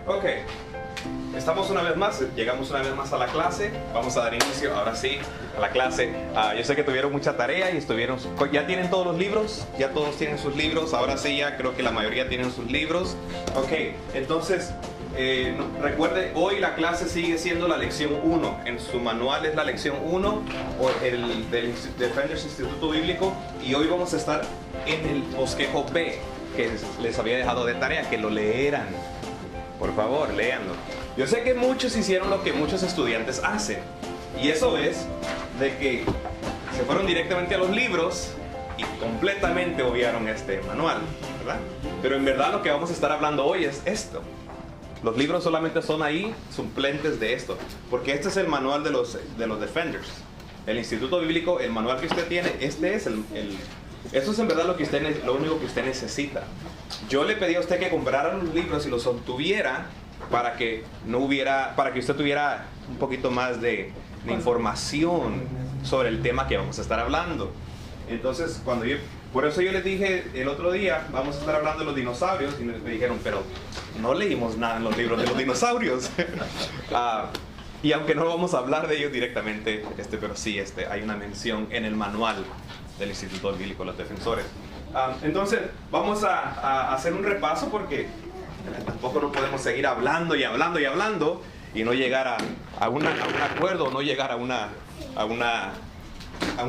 Ok, estamos una vez más, llegamos una vez más a la clase. Vamos a dar inicio ahora sí a la clase. Yo sé que tuvieron mucha tarea y ya tienen todos los libros, ya todos tienen sus libros. Ahora sí, ya creo que la mayoría tienen sus libros. Ok, entonces recuerde, hoy la clase sigue siendo la lección 1. En su manual es la lección 1 o el del Defenders Instituto Bíblico, y hoy vamos a estar en el bosquejo B, que les había dejado de tarea, que lo leeran. Por favor, léanlo. Yo sé que muchos hicieron lo que muchos estudiantes hacen, y eso es de que se fueron directamente a los libros y completamente obviaron este manual, ¿verdad? Pero en verdad lo que vamos a estar hablando hoy es esto. Los libros solamente son ahí suplentes de esto, porque este es el manual de los Defenders. El Instituto Bíblico, el manual que usted tiene, este es esto es en verdad lo único que usted necesita. Yo le pedí a usted que comprara los libros y los obtuviera para que usted tuviera un poquito más de información sobre el tema que vamos a estar hablando. Entonces, por eso yo les dije el otro día, vamos a estar hablando de los dinosaurios, y me dijeron, pero no leímos nada en los libros de los dinosaurios. Y aunque no vamos a hablar de ellos directamente, pero sí, hay una mención en el manual del Instituto Bíblico, los defensores. Entonces, vamos a hacer un repaso, porque tampoco no podemos seguir hablando y hablando y hablando y no llegar a un acuerdo, no llegar a un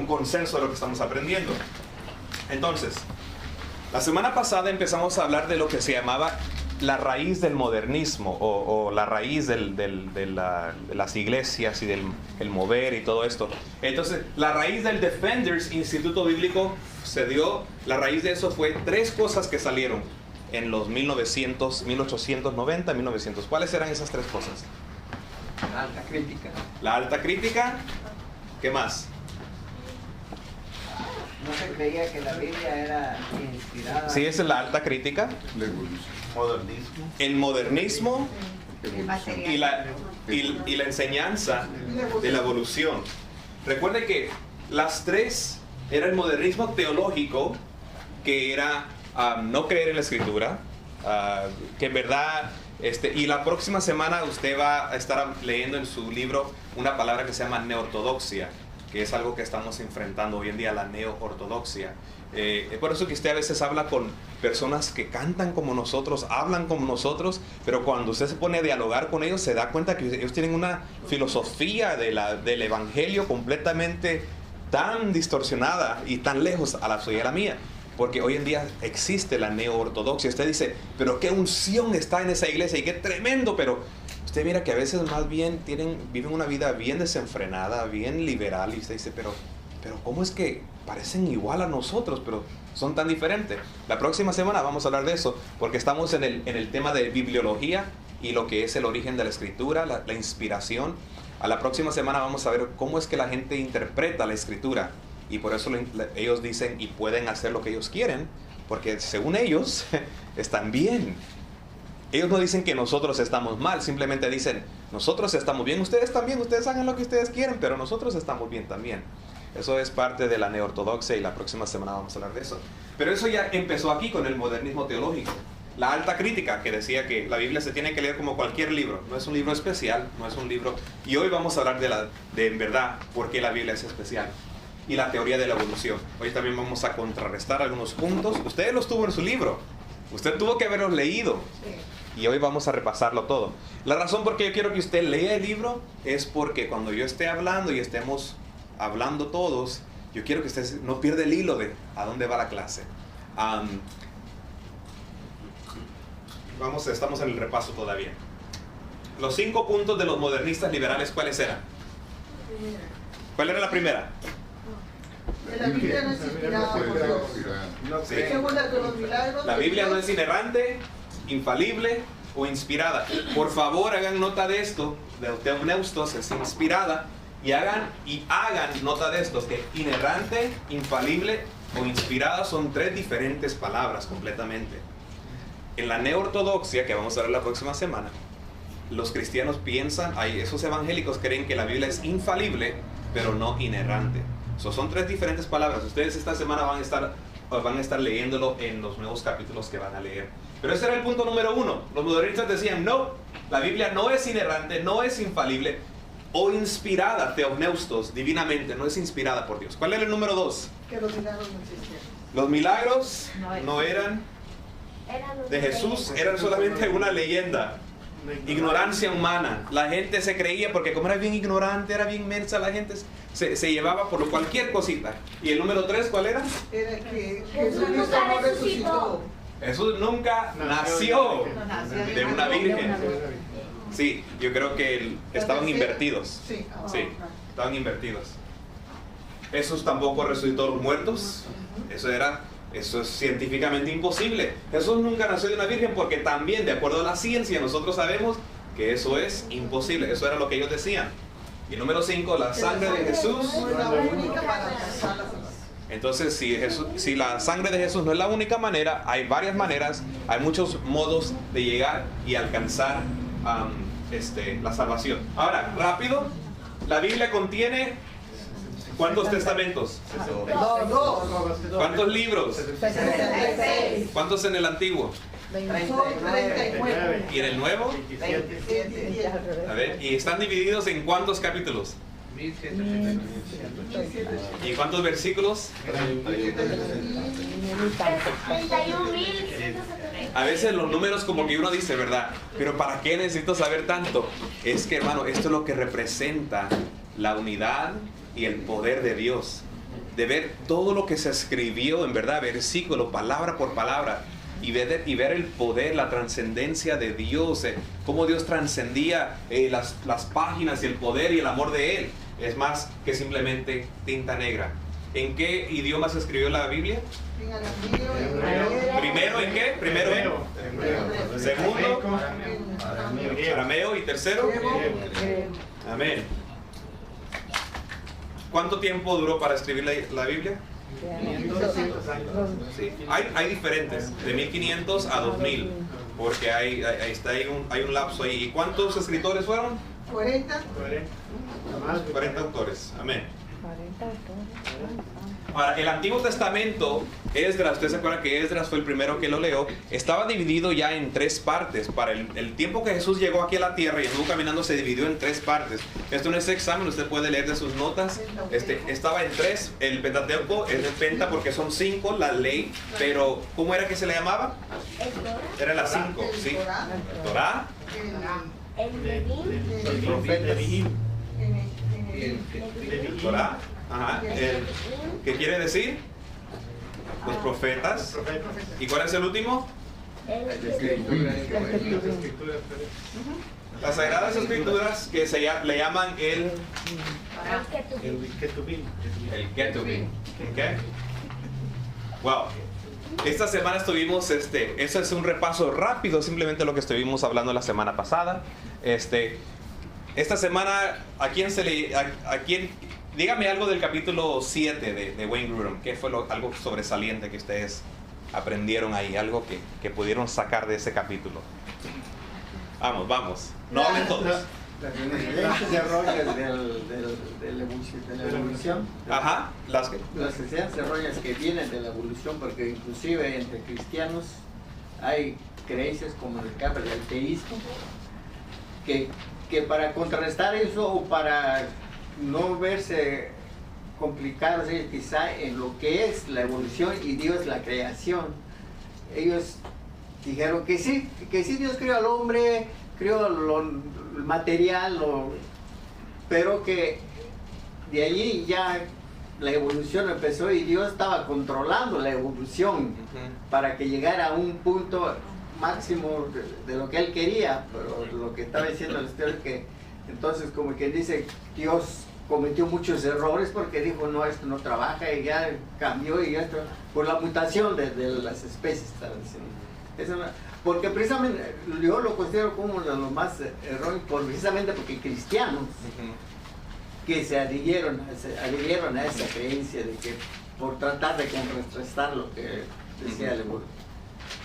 consenso de lo que estamos aprendiendo. Entonces, la semana pasada empezamos a hablar de lo que se llamaba la raíz del modernismo, o la raíz de las iglesias y del mover y todo esto. Entonces, la raíz del Defenders Instituto Bíblico la raíz de eso fue 3 cosas que salieron en los 1890, 1900. ¿Cuáles eran esas 3 cosas? La alta crítica. La alta crítica. ¿Qué más? No se creía que la Biblia era inspirada. Sí, esa es la alta crítica. El modernismo y la enseñanza de la evolución. Recuerde que las 3 era el modernismo teológico, que era no creer en la escritura, que en verdad, y la próxima semana usted va a estar leyendo en su libro una palabra que se llama neortodoxia, que es algo que estamos enfrentando hoy en día, la neoortodoxia. Es por eso que usted a veces habla con personas que cantan como nosotros, hablan como nosotros, pero cuando usted se pone a dialogar con ellos, se da cuenta que ellos tienen una filosofía del evangelio completamente tan distorsionada y tan lejos a la suya y a la mía. Porque hoy en día existe la neoortodoxia. Usted dice, pero qué unción está en esa iglesia y qué tremendo, pero usted mira que a veces más bien viven una vida bien desenfrenada, bien liberal, y usted dice, pero ¿cómo es que parecen igual a nosotros, pero son tan diferentes? La próxima semana vamos a hablar de eso, porque estamos en el tema de bibliología y lo que es el origen de la escritura, la inspiración. A la próxima semana vamos a ver cómo es que la gente interpreta la escritura, y por eso ellos dicen y pueden hacer lo que ellos quieren, porque según ellos están bien. Ellos no dicen que nosotros estamos mal, simplemente dicen, nosotros estamos bien, ustedes también, ustedes hagan lo que ustedes quieren, pero nosotros estamos bien también. Eso es parte de la neortodoxia, y la próxima semana vamos a hablar de eso. Pero eso ya empezó aquí con el modernismo teológico. La alta crítica, que decía que la Biblia se tiene que leer como cualquier libro, no es un libro especial, no es un libro. Y hoy vamos a hablar de en verdad por qué la Biblia es especial. Y la teoría de la evolución. Hoy también vamos a contrarrestar algunos puntos. Usted los tuvo en su libro, usted tuvo que haberlos leído. Y hoy vamos a repasarlo todo. La razón por qué yo quiero que usted lea el libro es porque cuando yo esté hablando y estemos hablando todos, yo quiero que usted no pierda el hilo de a dónde va la clase. Estamos en el repaso todavía. Los 5 puntos de los modernistas liberales, ¿cuáles eran? ¿Cuál era la primera? La Biblia no es inspirada por Dios. Sí. Segunda, que los milagros La Biblia no es inerrante, infalible o inspirada. Por favor, hagan nota de esto. Deuteroneustos es inspirada. Y hagan nota de estos, que inerrante, infalible o inspirada son 3 diferentes palabras completamente. En la neortodoxia, que vamos a ver la próxima semana, los cristianos piensan, esos evangélicos creen que la Biblia es infalible, pero no inerrante. Son 3 diferentes palabras. Ustedes esta semana van a estar van a estar leyéndolo en los nuevos capítulos que van a leer. Pero ese era el punto número 1. Los modernistas decían, no, la Biblia no es inerrante, no es infalible o inspirada, teopneustos, divinamente, no es inspirada por Dios. ¿Cuál era el número 2? Que los milagros no existían. Los milagros no eran de Jesús, eran solamente una leyenda. Ignorancia humana. La gente se creía, porque como era bien ignorante, era bien mensa, la gente se llevaba por cualquier cosita. ¿Y el número 3 cuál era? Era que Jesucristo no resucitó. Jesús nunca nació de una virgen. Sí, yo creo que estaban invertidos. Sí, estaban invertidos. Jesús tampoco resucitó a los muertos. Eso es científicamente imposible. Jesús nunca nació de una virgen porque también, de acuerdo a la ciencia, nosotros sabemos que eso es imposible. Eso era lo que ellos decían. Y número 5, la sangre de Jesús. Entonces, si la sangre de Jesús no es la única manera, hay varias maneras, hay muchos modos de llegar y alcanzar la salvación. Ahora, rápido, la Biblia contiene ¿cuántos testamentos? ¿Cuántos libros? 66. ¿Cuántos en el Antiguo? 39. ¿Y en el Nuevo? 27. A ver, ¿y están divididos en cuántos capítulos? 1180. ¿Y cuántos versículos? 31.170. A veces los números como que uno dice, ¿verdad? Pero ¿para qué necesito saber tanto? Es que, hermano, esto es lo que representa la unidad y el poder de Dios. De ver todo lo que se escribió, en verdad, versículo, palabra por palabra. Y ver el poder, la trascendencia de Dios, cómo Dios trascendía las páginas y el poder y el amor de Él. Es más que simplemente tinta negra. ¿En qué idioma se escribió la Biblia? ¿Primero en qué? Primero en segundo, arameo, y tercero, amén. ¿Cuánto tiempo duró para escribir la Biblia? Sí. Hay diferentes, de 1500 a 2000, porque hay un lapso ahí. ¿Y cuántos escritores fueron? 40 autores, amén. Ahora, el Antiguo Testamento, Esdras, ustedes se acuerdan que Esdras fue el primero que lo leyó, estaba dividido ya en 3 partes. Para el tiempo que Jesús llegó aquí a la tierra y estuvo caminando, se dividió en 3 partes. Esto no es examen, usted puede leer de sus notas. Estaba en 3, el Pentateuco es el Penta porque son 5, la ley, pero ¿cómo era que se le llamaba? Era las 5, ¿sí? El Torá, El profeta el Torá, ajá, ¿qué quiere decir? Los profetas. ¿Y cuál es el último? Las Sagradas Escrituras, que le llaman el Ketubim. ¿Okay? Wow. Esta semana estuvimos, eso es un repaso rápido, simplemente lo que estuvimos hablando la semana pasada. Esta semana, ¿a quién dígame algo del capítulo 7 de Wayne Grudem? ¿Qué fue algo sobresaliente que ustedes aprendieron ahí? Algo que pudieron sacar de ese capítulo. Vamos. No hablen todos. Las evidencias erróneas de la evolución. Ajá. Las evidencias erróneas que vienen de la evolución, porque inclusive entre cristianos hay creencias como el caso del ateísmo, que para contrarrestar eso o para no verse complicados ellos quizá en lo que es la evolución y Dios la creación, ellos dijeron que sí Dios creó al hombre, creó lo material, pero que de allí ya la evolución empezó y Dios estaba controlando la evolución para que llegara a un punto máximo de lo que él quería. Pero lo que estaba diciendo el estudio es que entonces, como quien dice, Dios cometió muchos errores porque dijo, no, esto no trabaja, y ya cambió, y esto por la mutación de las especies, estaba diciendo. Porque precisamente yo lo considero como uno de los más erróneos, precisamente porque cristianos que se adhirieron a esa creencia de que por tratar de contrarrestar lo que decía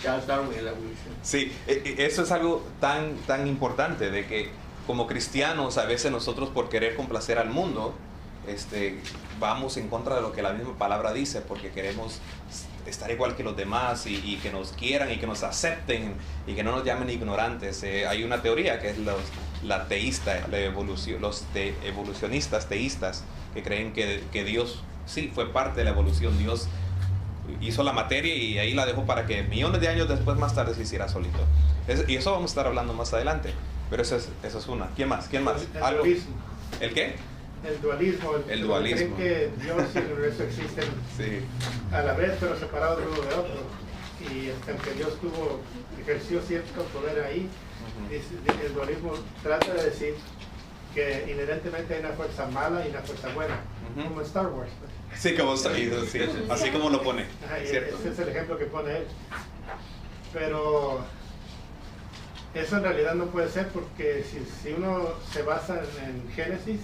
Charles Darwin en la evolución. Sí, eso es algo tan importante, de que como cristianos a veces nosotros, por querer complacer al mundo, vamos en contra de lo que la misma palabra dice, porque queremos estar igual que los demás y que nos quieran y que nos acepten y que no nos llamen ignorantes. Hay una teoría que es los evolucionistas teístas, que creen que Dios sí fue parte de la evolución. Dios hizo la materia y ahí la dejó para que millones de años después, más tarde, se hiciera solito. Y eso vamos a estar hablando más adelante, pero esa es una. ¿Quién más? El dualismo. ¿El qué? El dualismo. El dualismo. Creen que Dios y el universo existen sí. a la vez, pero separados uno de otro. Y aunque Dios ejerció cierto poder ahí, el dualismo trata de decir que inherentemente hay una fuerza mala y una fuerza buena, como Star Wars. Sí, como Star Wars, sí. Así como lo pone. Ese es el ejemplo que pone él. Pero eso en realidad no puede ser, porque si uno se basa en Génesis,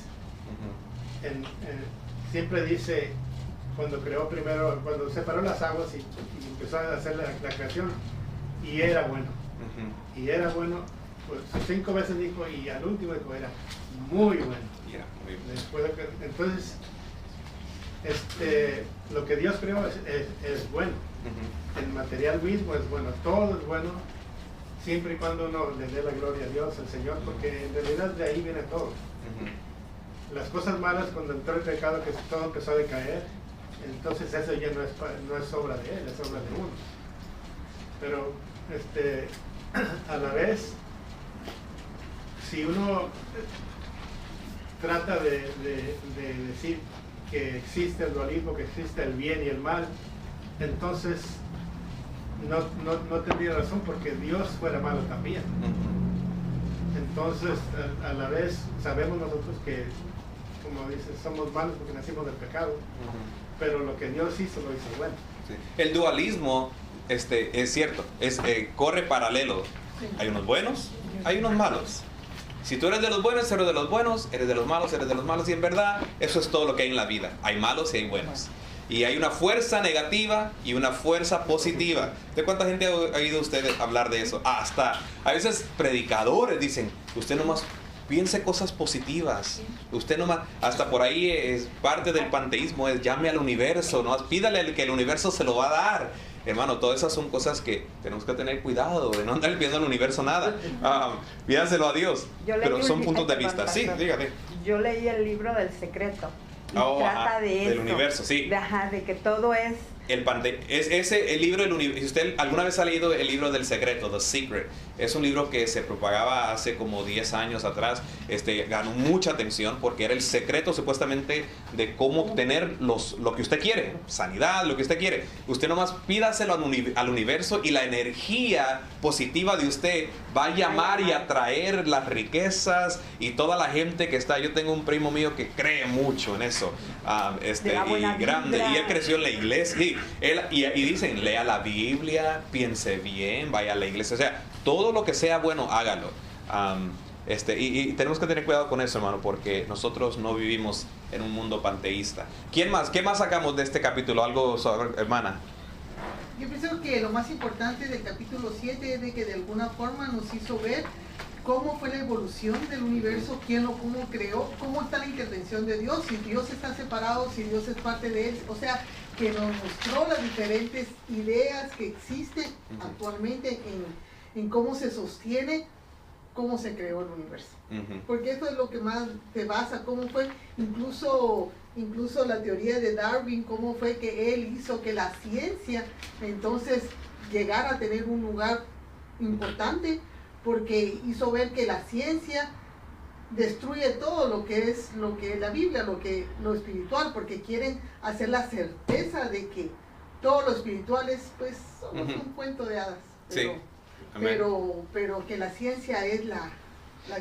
siempre dice, cuando separó las aguas y empezó a hacer la creación, y era bueno. Y era bueno, pues 5 veces dijo, y al último dijo, era muy bueno. Entonces, lo que Dios creó es bueno. El material mismo es bueno, todo es bueno, siempre y cuando uno le dé la gloria a Dios, al Señor, porque en realidad de ahí viene todo. Las cosas malas, cuando entró el pecado, que todo empezó a decaer, entonces eso ya no es obra de Él, es obra de uno. Pero a la vez, si uno trata de decir que existe el dualismo, que existe el bien y el mal, entonces no tendría razón, porque Dios fuera malo también. Entonces, a la vez, sabemos nosotros que, como dice, somos malos porque nacimos del pecado, pero lo que Dios hizo, lo hizo bueno. Sí. El dualismo es cierto, corre paralelo. Hay unos buenos, hay unos malos. Si tú eres de los buenos, eres de los buenos, eres de los malos, y en verdad eso es todo lo que hay en la vida. Hay malos y hay buenos. Y hay una fuerza negativa y una fuerza positiva. ¿De cuánta gente ha oído ustedes hablar de eso? Hasta a veces predicadores dicen, usted nomás piense cosas positivas. Usted nomás, hasta por ahí es parte del panteísmo, es llame al universo, nomás pídale que el universo se lo va a dar. Hermano, todas esas son cosas que tenemos que tener cuidado de no andar pidiendo al universo nada. Pídaselo a Dios. Pero son puntos de vista. Sí, dígame. Yo leí el libro del secreto. Y trata de eso. Del universo, sí. De que todo es... El libro del universo. Si usted alguna vez ha leído el libro del secreto, The Secret, es un libro que se propagaba hace como 10 años atrás. Ganó mucha atención porque era el secreto supuestamente de cómo obtener lo que usted quiere, sanidad, lo que usted quiere. Usted nomás pídaselo al universo y la energía positiva de usted va a llamar y atraer las riquezas y toda la gente que está. Yo tengo un primo mío que cree mucho en eso, y grande, y él creció en la iglesia. Sí, y dicen, lea la Biblia, piense bien, vaya a la iglesia, o sea, todo lo que sea bueno, hágalo. Y tenemos que tener cuidado con eso, hermano, porque nosotros no vivimos en un mundo panteísta. ¿Quién más? ¿Qué más sacamos de este capítulo? Algo sobre, hermana. Yo pienso que lo más importante del capítulo 7 es de que de alguna forma nos hizo ver cómo fue la evolución del universo, cómo creó, cómo está la intervención de Dios, si Dios está separado, si Dios es parte de Él, o sea, que nos mostró las diferentes ideas que existen actualmente en cómo se sostiene, cómo se creó el universo. Porque eso es lo que más te basa, cómo fue, incluso la teoría de Darwin, cómo fue que él hizo que la ciencia entonces llegara a tener un lugar importante, porque hizo ver que la ciencia destruye todo lo que es la Biblia, lo espiritual, porque quieren hacer la certeza de que todo lo espiritual es pues solo un cuento de hadas. Pero que la ciencia es la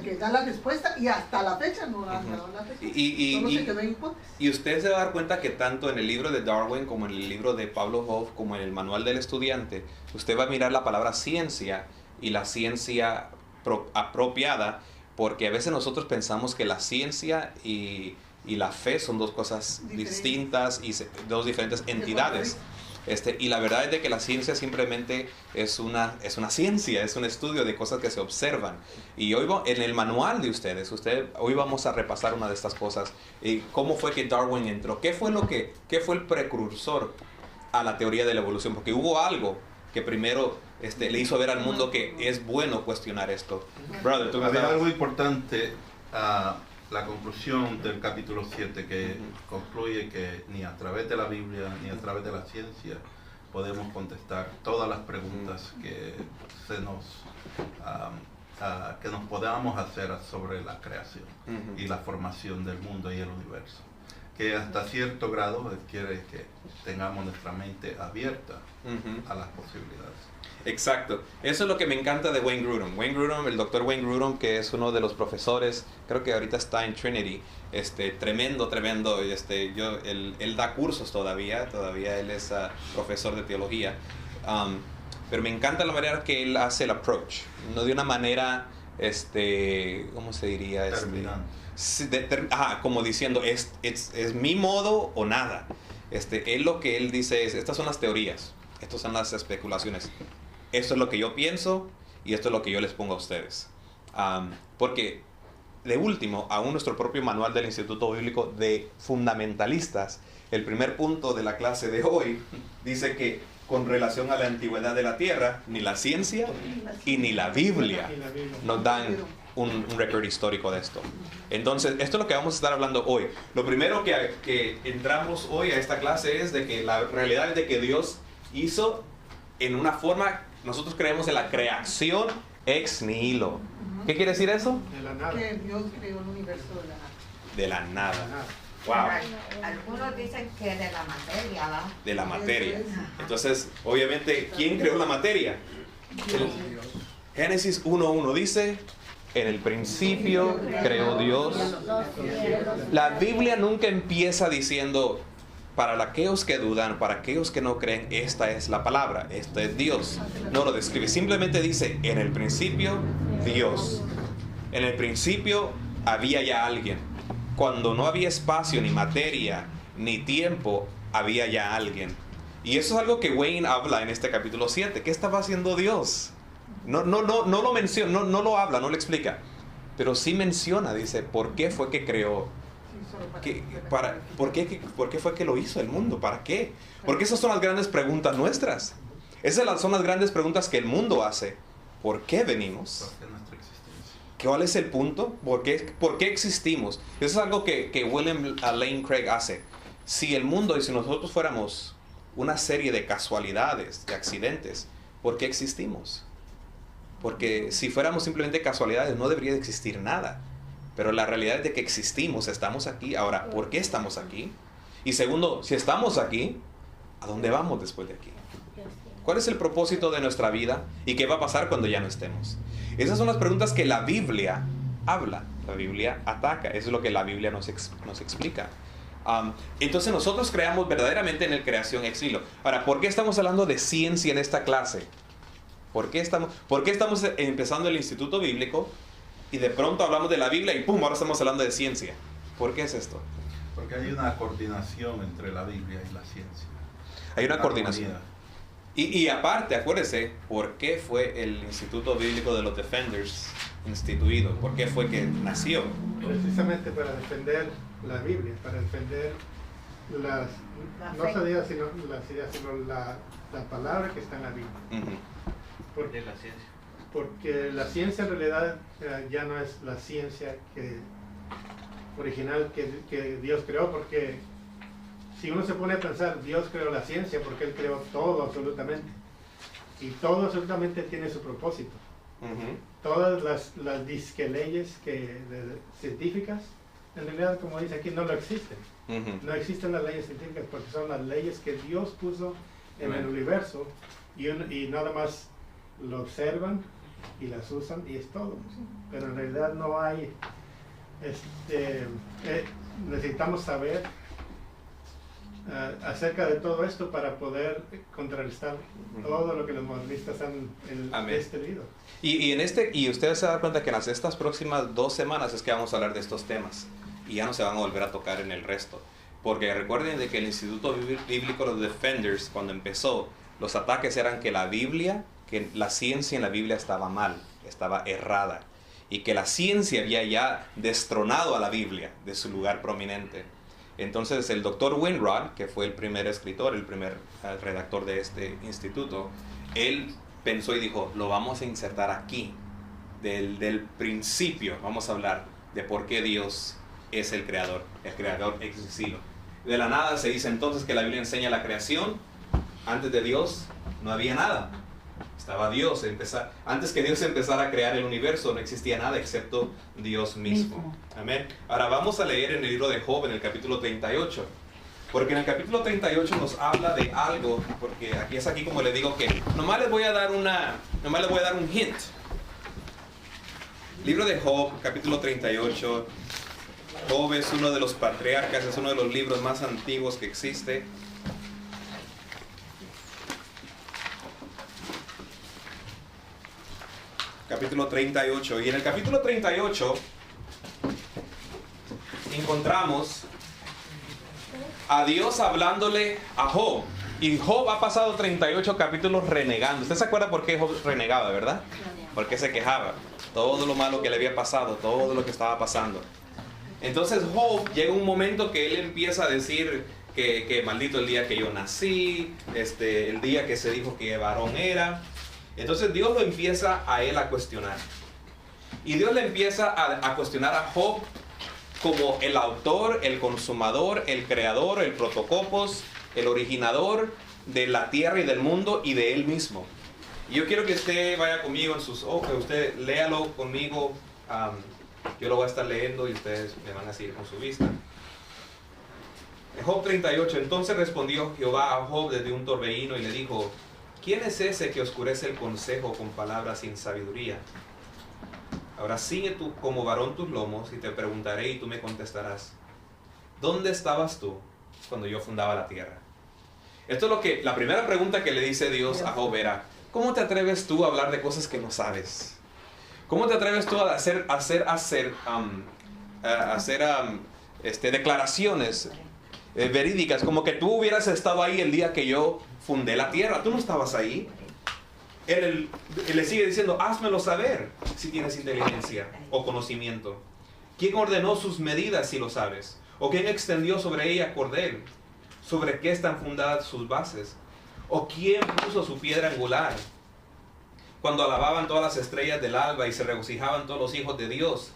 que da la respuesta, y hasta la fecha no han dado la respuesta. Solo se quedó en hipótesis. Y usted se va a dar cuenta que tanto en el libro de Darwin como en el libro de Pablo Hoff como en el manual del estudiante, usted va a mirar la palabra ciencia y la ciencia apropiada, porque a veces nosotros pensamos que la ciencia y la fe son dos cosas distintas y dos diferentes entidades. Y la verdad es de que la ciencia simplemente es una ciencia, es un estudio de cosas que se observan. Y hoy en el manual de ustedes, hoy vamos a repasar una de estas cosas. ¿Cómo fue que Darwin entró? ¿Qué fue el precursor a la teoría de la evolución? Porque hubo algo que primero le hizo ver al mundo que es bueno cuestionar esto. Brother, ¿tú había algo importante, la conclusión del capítulo 7, que concluye que ni a través de la Biblia ni a través de la ciencia podemos contestar todas las preguntas que nos podamos hacer sobre la creación y la formación del mundo y el universo, que hasta cierto grado quiere que tengamos nuestra mente abierta a las posibilidades. Exacto. Eso es lo que me encanta de Wayne Grudem. El doctor Wayne Grudem, que es uno de los profesores, creo que ahorita está en Trinity, tremendo. Él da cursos todavía él es profesor de teología. Pero me encanta la manera que él hace el approach, no de una manera, ¿cómo se diría? Como diciendo, es mi modo o nada. Lo que él dice es, estas son las teorías, estas son las especulaciones. Esto es lo que yo pienso y esto es lo que yo les pongo a ustedes. Porque, de último, aún nuestro propio manual del Instituto Bíblico de Fundamentalistas, el primer punto de la clase de hoy, dice que con relación a la antigüedad de la Tierra, ni la ciencia y ni la Biblia nos dan un récord histórico de esto. Entonces, esto es lo que vamos a estar hablando hoy. Lo primero que entramos hoy a esta clase es de que la realidad es de que Dios hizo en una forma. Nosotros creemos en la creación ex nihilo. ¿Qué quiere decir eso? De la nada. Que Dios creó el universo de la nada. Wow. Algunos dicen que de la materia, ¿va? De la materia. Entonces, obviamente, ¿quién creó la materia? Génesis 1:1 dice, en el principio creó Dios. La Biblia nunca empieza diciendo, para aquellos que dudan, para aquellos que no creen, esta es la palabra, este es Dios. No lo describe, simplemente dice, en el principio, Dios. En el principio había ya alguien. Cuando no había espacio, ni materia, ni tiempo, había ya alguien. Y eso es algo que Wayne habla en este capítulo 7. ¿Qué estaba haciendo Dios? No lo menciona, no lo habla, no lo explica. Pero sí menciona, dice, ¿por qué fue que creó? ¿Por qué fue que lo hizo el mundo? ¿Para qué? Porque esas son las grandes preguntas nuestras. Esas son las grandes preguntas que el mundo hace. ¿Por qué venimos? ¿Por qué nuestra existencia? ¿Cuál es el punto? ¿Por qué existimos? Eso es algo que William Lane Craig hace. Si el mundo y si nosotros fuéramos una serie de casualidades, de accidentes, ¿por qué existimos? Porque si fuéramos simplemente casualidades, no debería de existir nada. Pero la realidad es de que existimos, estamos aquí. Ahora, ¿por qué estamos aquí? Y segundo, si estamos aquí, ¿a dónde vamos después de aquí? ¿Cuál es el propósito de nuestra vida? ¿Y qué va a pasar cuando ya no estemos? Esas son las preguntas que la Biblia habla. La Biblia ataca. Eso es lo que la Biblia nos explica. Entonces nosotros creamos verdaderamente en el creación ex nihilo. Ahora, ¿por qué estamos hablando de ciencia en esta clase? ¿Por qué estamos empezando el Instituto Bíblico y de pronto hablamos de la Biblia y ¡pum! Ahora estamos hablando de ciencia? ¿Por qué es esto? Porque hay una coordinación entre la Biblia y la ciencia. Hay una coordinación. Y aparte, acuérdese, ¿por qué fue el Instituto Bíblico de los Defenders instituido? ¿Por qué fue que nació? Precisamente para defender la Biblia, para defender las ideas, sino la palabra que está en la Biblia. De la ciencia. Porque la ciencia en realidad ya no es la ciencia original que Dios creó, porque si uno se pone a pensar, Dios creó la ciencia porque Él creó todo absolutamente. Y todo absolutamente tiene su propósito. Todas las disque leyes científicas, en realidad, como dice aquí, no lo existen. No existen las leyes científicas porque son las leyes que Dios puso en el universo y nada más lo observan y las usan y es todo. Pero en realidad no hay, necesitamos saber acerca de todo esto para poder contrarrestar todo lo que los modernistas han destruido. Y ustedes se dan cuenta que en estas próximas 2 semanas es que vamos a hablar de estos temas y ya no se van a volver a tocar en el resto. Porque recuerden de que el Instituto Bíblico de los Defenders, cuando empezó, los ataques eran que la Biblia, que la ciencia en la Biblia estaba mal, estaba errada, y que la ciencia había ya destronado a la Biblia de su lugar prominente. Entonces el doctor Winrod, que fue el primer escritor, el primer redactor de este instituto, él pensó y dijo, lo vamos a insertar aquí, del principio, vamos a hablar de por qué Dios es el creador ex nihilo. De la nada se dice entonces que la Biblia enseña la creación. Antes de Dios no había nada. Estaba Dios. Antes que Dios empezara a crear el universo no existía nada excepto Dios mismo. Amén. Ahora vamos a leer en el libro de Job en el capítulo 38. Porque en el capítulo 38 nos habla de algo, porque aquí como le digo que nomás les voy a dar un hint. Libro de Job, capítulo 38. Job es uno de los patriarcas, es uno de los libros más antiguos que existe. Capítulo 38. Y en el capítulo 38 encontramos a Dios hablándole a Job. Y Job ha pasado 38 capítulos renegando. ¿Usted se acuerda por qué Job renegaba, verdad? Porque se quejaba. Todo lo malo que le había pasado, todo lo que estaba pasando. Entonces Job llega un momento que él empieza a decir que maldito el día que yo nací, el día que se dijo que varón era. Entonces Dios lo empieza a él a cuestionar. Y Dios le empieza a cuestionar a Job como el autor, el consumador, el creador, el protocopos, el originador de la tierra y del mundo y de él mismo. Y yo quiero que usted vaya conmigo en sus ojos, usted léalo conmigo. Yo lo voy a estar leyendo y ustedes me van a seguir con su vista. En Job 38, entonces respondió Jehová a Job desde un torbellino y le dijo, ¿quién es ese que oscurece el consejo con palabras sin sabiduría? Ahora ciñe tú como varón tus lomos y te preguntaré y tú me contestarás. ¿Dónde estabas tú cuando yo fundaba la tierra? Esto es lo que, la primera pregunta que le dice Dios a Job era, ¿cómo te atreves tú a hablar de cosas que no sabes? ¿Cómo te atreves tú a hacer declaraciones verídicas, como que tú hubieras estado ahí el día que yo fundé la tierra? Tú no estabas ahí. Él le sigue diciendo, házmelo saber si tienes inteligencia o conocimiento. ¿Quién ordenó sus medidas si lo sabes? ¿O quién extendió sobre ella cordel? ¿Sobre qué están fundadas sus bases? ¿O quién puso su piedra angular? Cuando alababan todas las estrellas del alba y se regocijaban todos los hijos de Dios.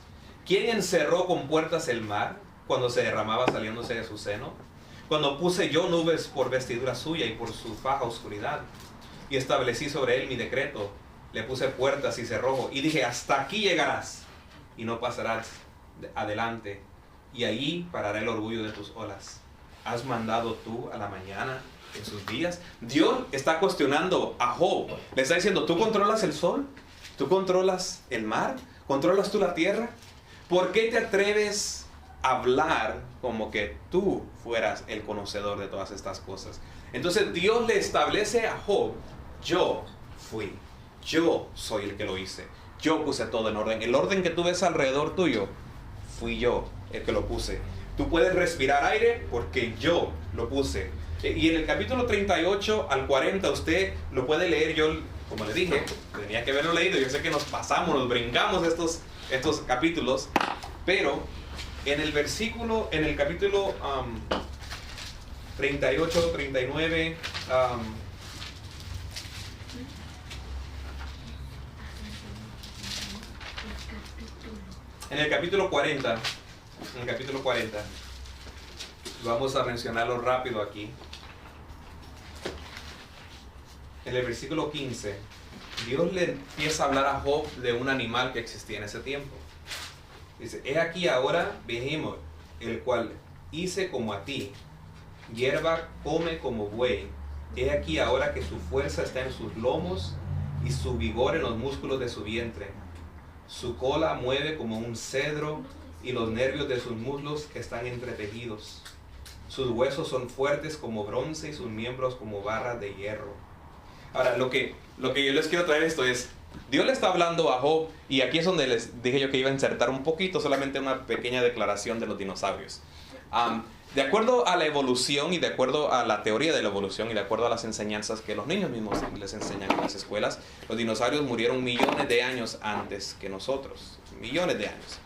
¿Quién encerró con puertas el mar cuando se derramaba saliéndose de su seno? Cuando puse yo nubes por vestidura suya y por su faja oscuridad. Y establecí sobre él mi decreto. Le puse puertas y cerrojo. Y dije, hasta aquí llegarás. Y no pasarás adelante. Y ahí parará el orgullo de tus olas. ¿Has mandado tú a la mañana en sus días? Dios está cuestionando a Job. Le está diciendo, ¿tú controlas el sol? ¿Tú controlas el mar? ¿Controlas tú la tierra? ¿Por qué te atreves a hablar como que tú fueras el conocedor de todas estas cosas? Entonces Dios le establece a Job, yo fui, yo soy el que lo hice, yo puse todo en orden. El orden que tú ves alrededor tuyo, fui yo el que lo puse. Tú puedes respirar aire porque yo lo puse. Y en el capítulo 38 al 40 usted lo puede leer. Yo, como le dije, tenía que haberlo leído. Yo sé que nos pasamos, nos brincamos estos capítulos. Pero en el capítulo 38, 39, en el capítulo 40, vamos a mencionarlo rápido aquí. En el versículo 15, Dios le empieza a hablar a Job de un animal que existía en ese tiempo. Dice, he aquí ahora Behemoth, el cual hice como a ti, hierba come como buey. He aquí ahora que su fuerza está en sus lomos y su vigor en los músculos de su vientre. Su cola mueve como un cedro y los nervios de sus muslos están entretejidos. Sus huesos son fuertes como bronce y sus miembros como barras de hierro. Ahora, lo que yo les quiero traer esto es, Dios le está hablando a Job, y aquí es donde les dije yo que iba a insertar un poquito, solamente una pequeña declaración de los dinosaurios. de acuerdo a la evolución y de acuerdo a la teoría de la evolución y de acuerdo a las enseñanzas que los niños mismos les enseñan en las escuelas, los dinosaurios murieron millones de años antes que nosotros. Millones de años.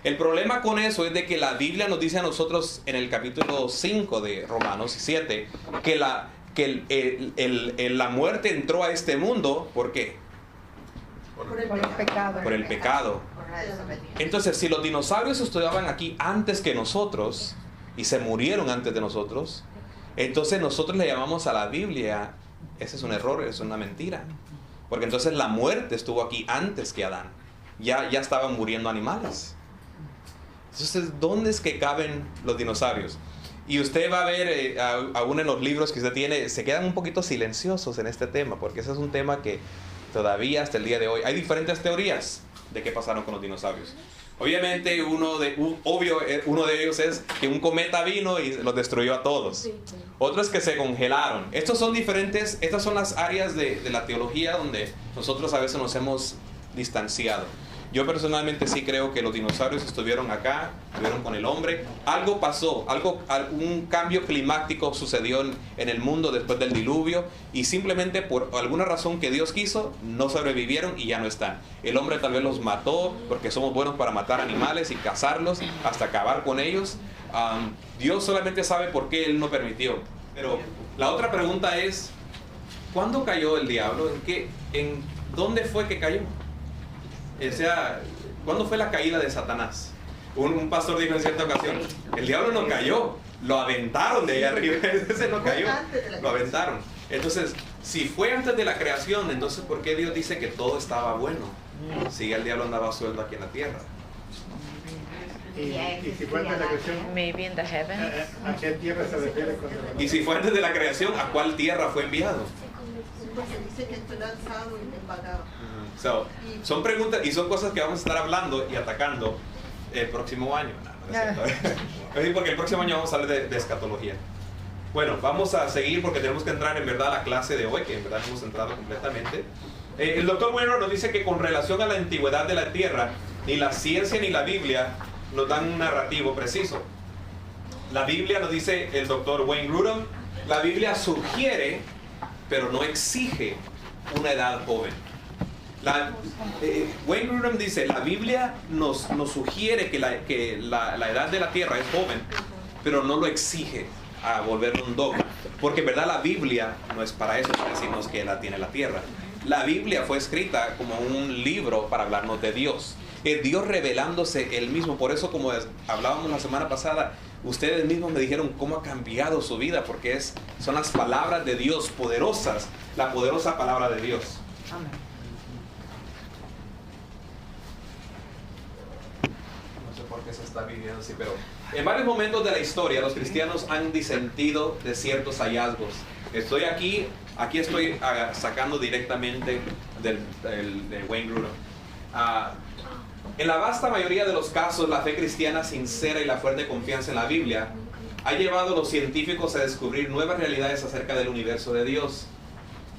El problema con eso es de que la Biblia nos dice a nosotros en el capítulo 5 de Romanos 7 que la muerte entró a este mundo. ¿Por qué? Por el pecado. Por el pecado. Entonces, si los dinosaurios estudiaban aquí antes que nosotros y se murieron antes de nosotros, entonces nosotros le llamamos a la Biblia, ese es un error, es una mentira. Porque entonces la muerte estuvo aquí antes que Adán. Ya estaban muriendo animales. Entonces, ¿dónde es que caben los dinosaurios? Y usted va a ver, aún en los libros que usted tiene, se quedan un poquito silenciosos en este tema, porque ese es un tema que todavía hasta el día de hoy hay diferentes teorías de qué pasaron con los dinosaurios. Obviamente uno de ellos es que un cometa vino y los destruyó a todos. Otro es que se congelaron. Estas son las áreas de la teología donde nosotros a veces nos hemos distanciado. Yo personalmente sí creo que los dinosaurios estuvieron acá, estuvieron con el hombre. Algo pasó, un cambio climático sucedió en el mundo después del diluvio y simplemente por alguna razón que Dios quiso, no sobrevivieron y ya no están. El hombre tal vez los mató porque somos buenos para matar animales y cazarlos hasta acabar con ellos. Dios solamente sabe por qué Él no permitió. Pero la otra pregunta es, ¿cuándo cayó el diablo? ¿En dónde fue que cayó? O sea, ¿cuándo fue la caída de Satanás? Un pastor dijo en cierta ocasión, el diablo no cayó, lo aventaron de ahí arriba. Ese no cayó, lo aventaron. Entonces, si fue antes de la creación, entonces ¿por qué Dios dice que todo estaba bueno? Si el diablo andaba suelto aquí en la tierra. Y si fue antes de la creación, Maybe in the heavens. ¿a qué tierra se refiere? Y si fue antes de la creación, ¿a cuál tierra fue enviado? Porque dice que fue lanzado y embargado. Son preguntas y son cosas que vamos a estar hablando y atacando el próximo año. No es cierto. Porque el próximo año vamos a hablar de escatología. Bueno, vamos a seguir porque tenemos que entrar en verdad a la clase de hoy, que en verdad hemos entrado completamente. El doctor Wainwright nos dice que con relación a la antigüedad de la Tierra, ni la ciencia ni la Biblia nos dan un narrativo preciso. La Biblia nos dice el doctor Wayne Grudem, la Biblia sugiere, pero no exige una edad joven. Wayne Grudem dice, la Biblia nos sugiere que la edad de la Tierra es joven, pero no lo exige a volverlo un dogma. Porque en verdad la Biblia no es para eso, para decirnos que edad tiene la Tierra. La Biblia fue escrita como un libro para hablarnos de Dios. Es Dios revelándose Él mismo. Por eso, como hablábamos la semana pasada, ustedes mismos me dijeron cómo ha cambiado su vida, porque son las palabras de Dios poderosas, la poderosa palabra de Dios. Amén. No sé por qué se está viviendo así, pero en varios momentos de la historia los cristianos han disentido de ciertos hallazgos. Aquí estoy sacando directamente de Wayne Grudem. En la vasta mayoría de los casos, la fe cristiana sincera y la fuerte confianza en la Biblia ha llevado a los científicos a descubrir nuevas realidades acerca del universo de Dios.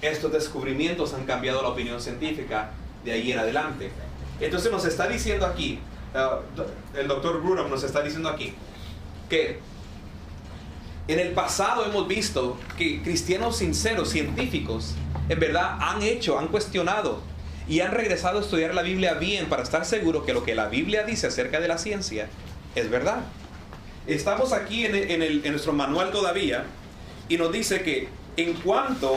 Estos descubrimientos han cambiado la opinión científica de ahí en adelante. Entonces nos está diciendo aquí, el doctor Grudem nos está diciendo aquí, que en el pasado hemos visto que cristianos sinceros, científicos, en verdad han cuestionado y han regresado a estudiar la Biblia bien para estar seguros que lo que la Biblia dice acerca de la ciencia es verdad. Estamos aquí en nuestro manual todavía y nos dice que en cuanto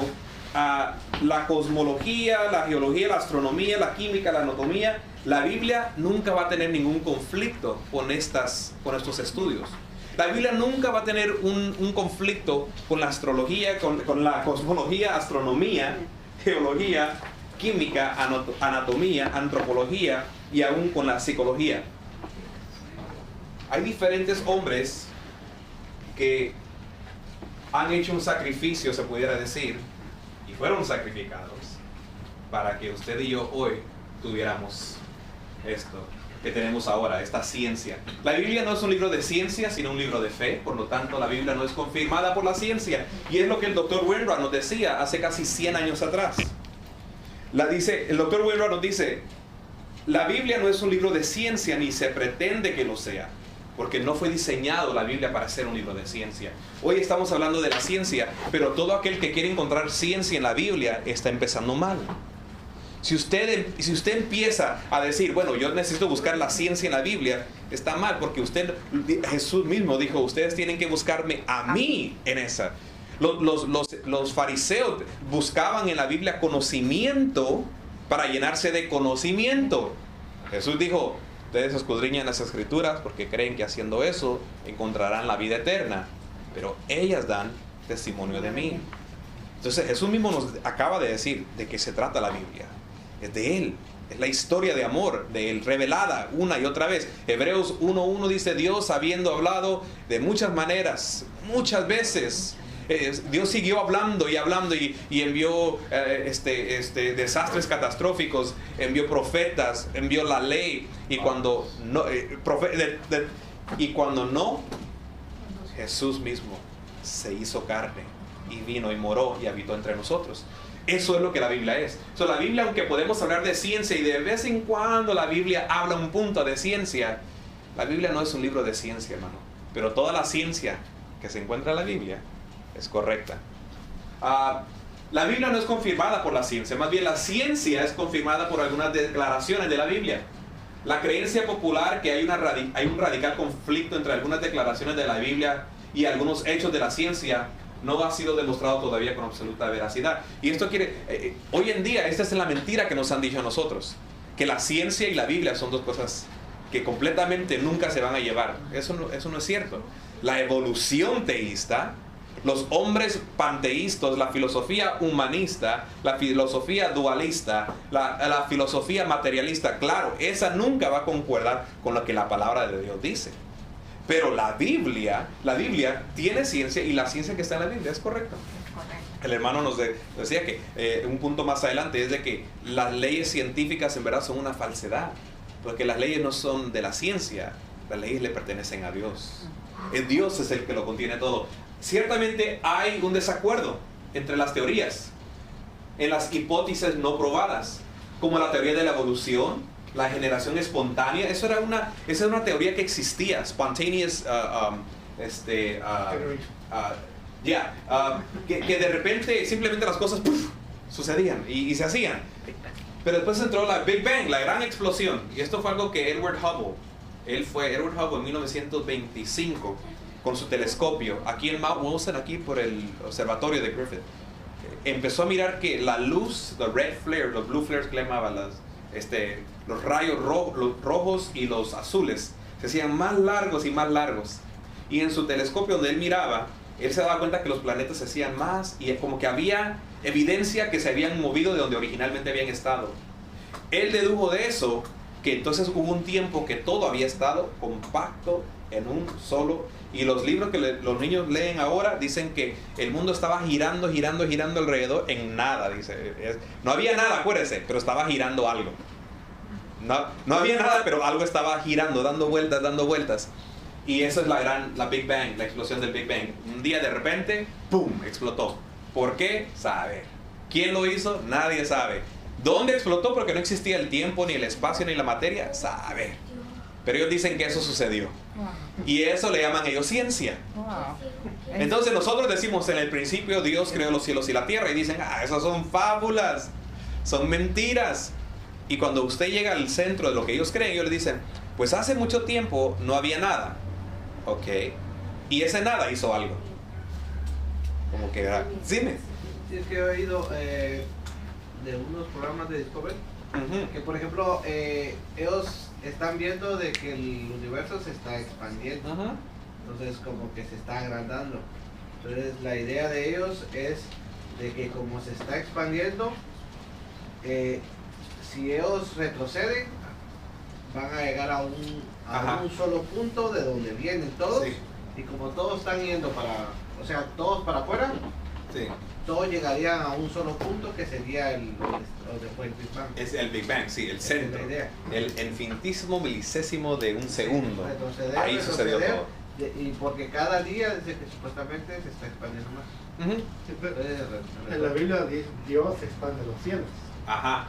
a la cosmología, la geología, la astronomía, la química, la anatomía, la Biblia nunca va a tener ningún conflicto con estos estudios. La Biblia nunca va a tener un conflicto con la astrología, con la cosmología, astronomía, geología, química, anatomía, antropología y aún con la psicología. Hay diferentes hombres que han hecho un sacrificio, se pudiera decir, y fueron sacrificados para que usted y yo hoy tuviéramos esto que tenemos ahora, esta ciencia. La Biblia no es un libro de ciencia, sino un libro de fe. Por lo tanto, la Biblia no es confirmada por la ciencia. Y es lo que el doctor Wainwright nos decía hace casi 100 años atrás. El doctor Wainwright nos dice, la Biblia no es un libro de ciencia, ni se pretende que lo sea. porque no fue diseñado la Biblia para ser un libro de ciencia. Hoy estamos hablando de la ciencia, pero todo aquel que quiere encontrar ciencia en la Biblia está empezando mal. Si usted empieza a decir, bueno, yo necesito buscar la ciencia en la Biblia, está mal, porque Jesús mismo dijo, ustedes tienen que buscarme a mí en esa. Los fariseos buscaban en la Biblia conocimiento para llenarse de conocimiento. Jesús dijo, ustedes escudriñan las escrituras porque creen que haciendo eso encontrarán la vida eterna, pero ellas dan testimonio de mí. Entonces Jesús mismo nos acaba de decir de qué se trata la Biblia. Es de Él, es la historia de amor de Él, revelada una y otra vez. Hebreos 1:1 dice, Dios habiendo hablado de muchas maneras, muchas veces, Dios siguió hablando y hablando y envió desastres catastróficos, envió profetas, envió la ley, y cuando no, Jesús mismo se hizo carne y vino y moró y habitó entre nosotros. Eso es lo que la Biblia es. La Biblia, aunque podemos hablar de ciencia y de vez en cuando la Biblia habla un punto de ciencia, la Biblia no es un libro de ciencia, hermano. Pero toda la ciencia que se encuentra en la Biblia es correcta. La Biblia no es confirmada por la ciencia, más bien la ciencia es confirmada por algunas declaraciones de la Biblia. La creencia popular que hay un radical conflicto entre algunas declaraciones de la Biblia y algunos hechos de la ciencia no ha sido demostrado todavía con absoluta veracidad. Y esto hoy en día, esta es la mentira que nos han dicho a nosotros, que la ciencia y la Biblia son dos cosas que completamente nunca se van a llevar. Eso no es cierto. La evolución teísta, los hombres panteístas, la filosofía humanista, la filosofía dualista, la filosofía materialista, claro, esa nunca va a concordar con lo que la palabra de Dios dice. Pero la Biblia tiene ciencia, y la ciencia que está en la Biblia es correcta. El hermano nos decía que un punto más adelante es de que las leyes científicas en verdad son una falsedad, porque las leyes no son de la ciencia, las leyes le pertenecen a Dios. Dios es el que lo contiene todo. Ciertamente hay un desacuerdo entre las teorías, en las hipótesis no probadas, como la teoría de la evolución, la generación espontánea. Esa era una teoría que existía, spontaneous, que de repente simplemente las cosas sucedían y se hacían. Pero después entró la Big Bang, la gran explosión, y esto fue algo que Edward Hubble en 1925, con su telescopio, aquí en Mount Wilson, aquí por el observatorio de Griffith, empezó a mirar que la luz, los red flares, los blue flares que le llamaban, los rayos los rojos y los azules, se hacían más largos y más largos. Y en su telescopio donde él miraba, él se daba cuenta que los planetas se hacían más, y como que había evidencia que se habían movido de donde originalmente habían estado. Él dedujo de eso que entonces hubo un tiempo que todo había estado compacto en un solo. Y los libros que los niños leen ahora dicen que el mundo estaba girando alrededor en nada. Dice, no había nada, acuérdense, pero estaba girando algo. No había nada, pero algo estaba girando, dando vueltas. Y eso es la Big Bang, la explosión del Big Bang. Un día de repente, ¡pum!, explotó. ¿Por qué? Saber. ¿Quién lo hizo? Nadie sabe. ¿Dónde explotó? Porque no existía el tiempo, ni el espacio, ni la materia. Saber. Pero ellos dicen que eso sucedió. Y eso le llaman ellos ciencia. Entonces nosotros decimos, en el principio Dios creó los cielos y la tierra. Y dicen, esas son fábulas, son mentiras. Y cuando usted llega al centro de lo que ellos creen, ellos le dicen, pues hace mucho tiempo no había nada. Ok. Y ese nada hizo algo. Como que, dime. Sí, es que he oído de unos programas de Discovery, que por ejemplo, ellos están viendo de que el universo se está expandiendo. Entonces como que se está agrandando. Entonces la idea de ellos es de que como se está expandiendo, si ellos retroceden, van a llegar a un solo punto de donde vienen todos. Sí. Y como todos están yendo todos para afuera, sí, todos llegarían a un solo punto que sería donde fue el Big Bang. Es el Big Bang, sí, el centro. El infinitésimo milisésimo de un segundo. Ahí sucedió todo. Y porque cada día desde que supuestamente se está expandiendo más. En la Biblia Dios expande los cielos. Ajá.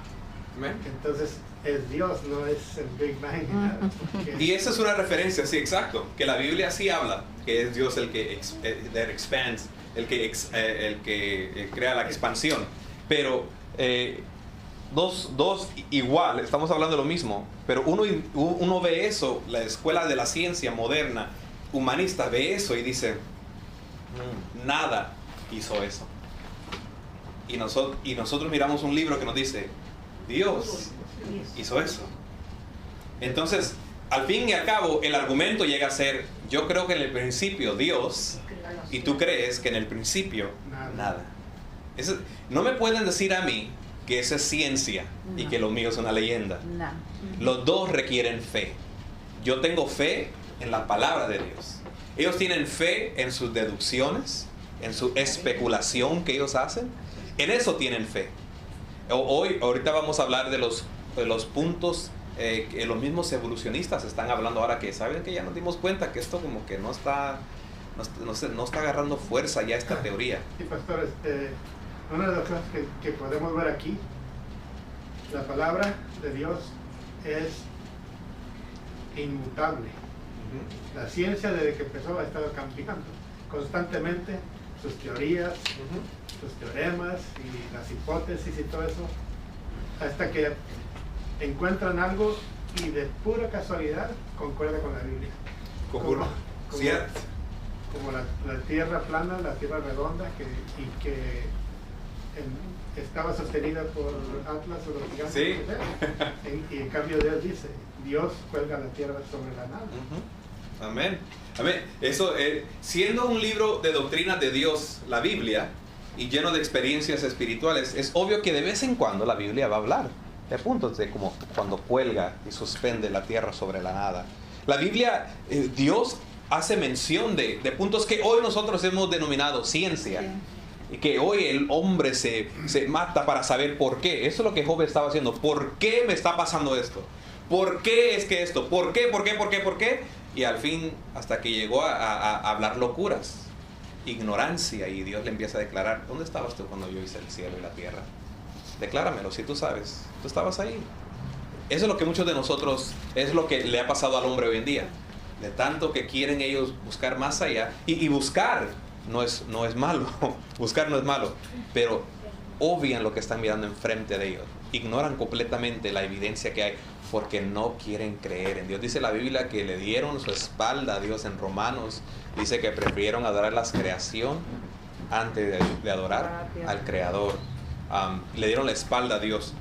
Entonces es Dios, no es el Big Bang ni nada. Porque Y esa es una referencia, sí, exacto, que la Biblia sí habla, que es Dios el que that expands, el que crea la expansión. Pero dos igual, estamos hablando de lo mismo, pero uno ve eso, la escuela de la ciencia moderna, humanista, ve eso y dice, nada hizo eso. Y nosotros miramos un libro que nos dice, Dios hizo eso. Entonces, al fin y al cabo, el argumento llega a ser, yo creo que en el principio Dios, y tú crees que en el principio nada. No me pueden decir a mí que eso es ciencia y que lo mío es una leyenda. Los dos requieren fe. Yo tengo fe en la palabra de Dios. Ellos tienen fe en sus deducciones, en su especulación que ellos hacen. En eso tienen fe. Ahorita vamos a hablar de los puntos que los mismos evolucionistas están hablando ahora, que saben que ya nos dimos cuenta que esto como que no está agarrando fuerza ya esta teoría. Sí, pastor, una de las cosas que podemos ver aquí, la palabra de Dios es inmutable. La ciencia desde que empezó ha estado cambiando constantemente sus teorías, sus teoremas y las hipótesis y todo eso, hasta que encuentran algo y de pura casualidad concuerda con la Biblia. Como la tierra plana, la tierra redonda, que estaba sostenida por Atlas o los gigantes. Sí. Y en cambio Dios dice, Dios cuelga la tierra sobre la nada. Amén. Amén. Eso, siendo un libro de doctrinas de Dios, la Biblia, y lleno de experiencias espirituales, es obvio que de vez en cuando la Biblia va a hablar de puntos de como cuando cuelga y suspende la tierra sobre la nada. La Biblia, Dios hace mención de puntos que hoy nosotros hemos denominado ciencia. Y que hoy el hombre se mata para saber por qué. Eso es lo que Job estaba haciendo. ¿Por qué me está pasando esto? ¿Por qué es que esto? ¿Por qué? ¿Por qué? ¿Por qué? ¿Por qué? Y al fin, hasta que llegó a hablar locuras, ignorancia, y Dios le empieza a declarar, ¿dónde estabas tú cuando yo hice el cielo y la tierra? Decláramelo, si tú sabes, tú estabas ahí. Eso es lo que muchos de nosotros, es lo que le ha pasado al hombre hoy en día. De tanto que quieren ellos buscar más allá, y buscar no es malo, buscar no es malo, pero obvian lo que están mirando enfrente de ellos, ignoran completamente la evidencia que hay, porque no quieren creer en Dios. Dice la Biblia que le dieron su espalda a Dios en Romanos, dice que prefirieron adorar la creación antes de adorar al Creador. Le dieron la espalda a Dios.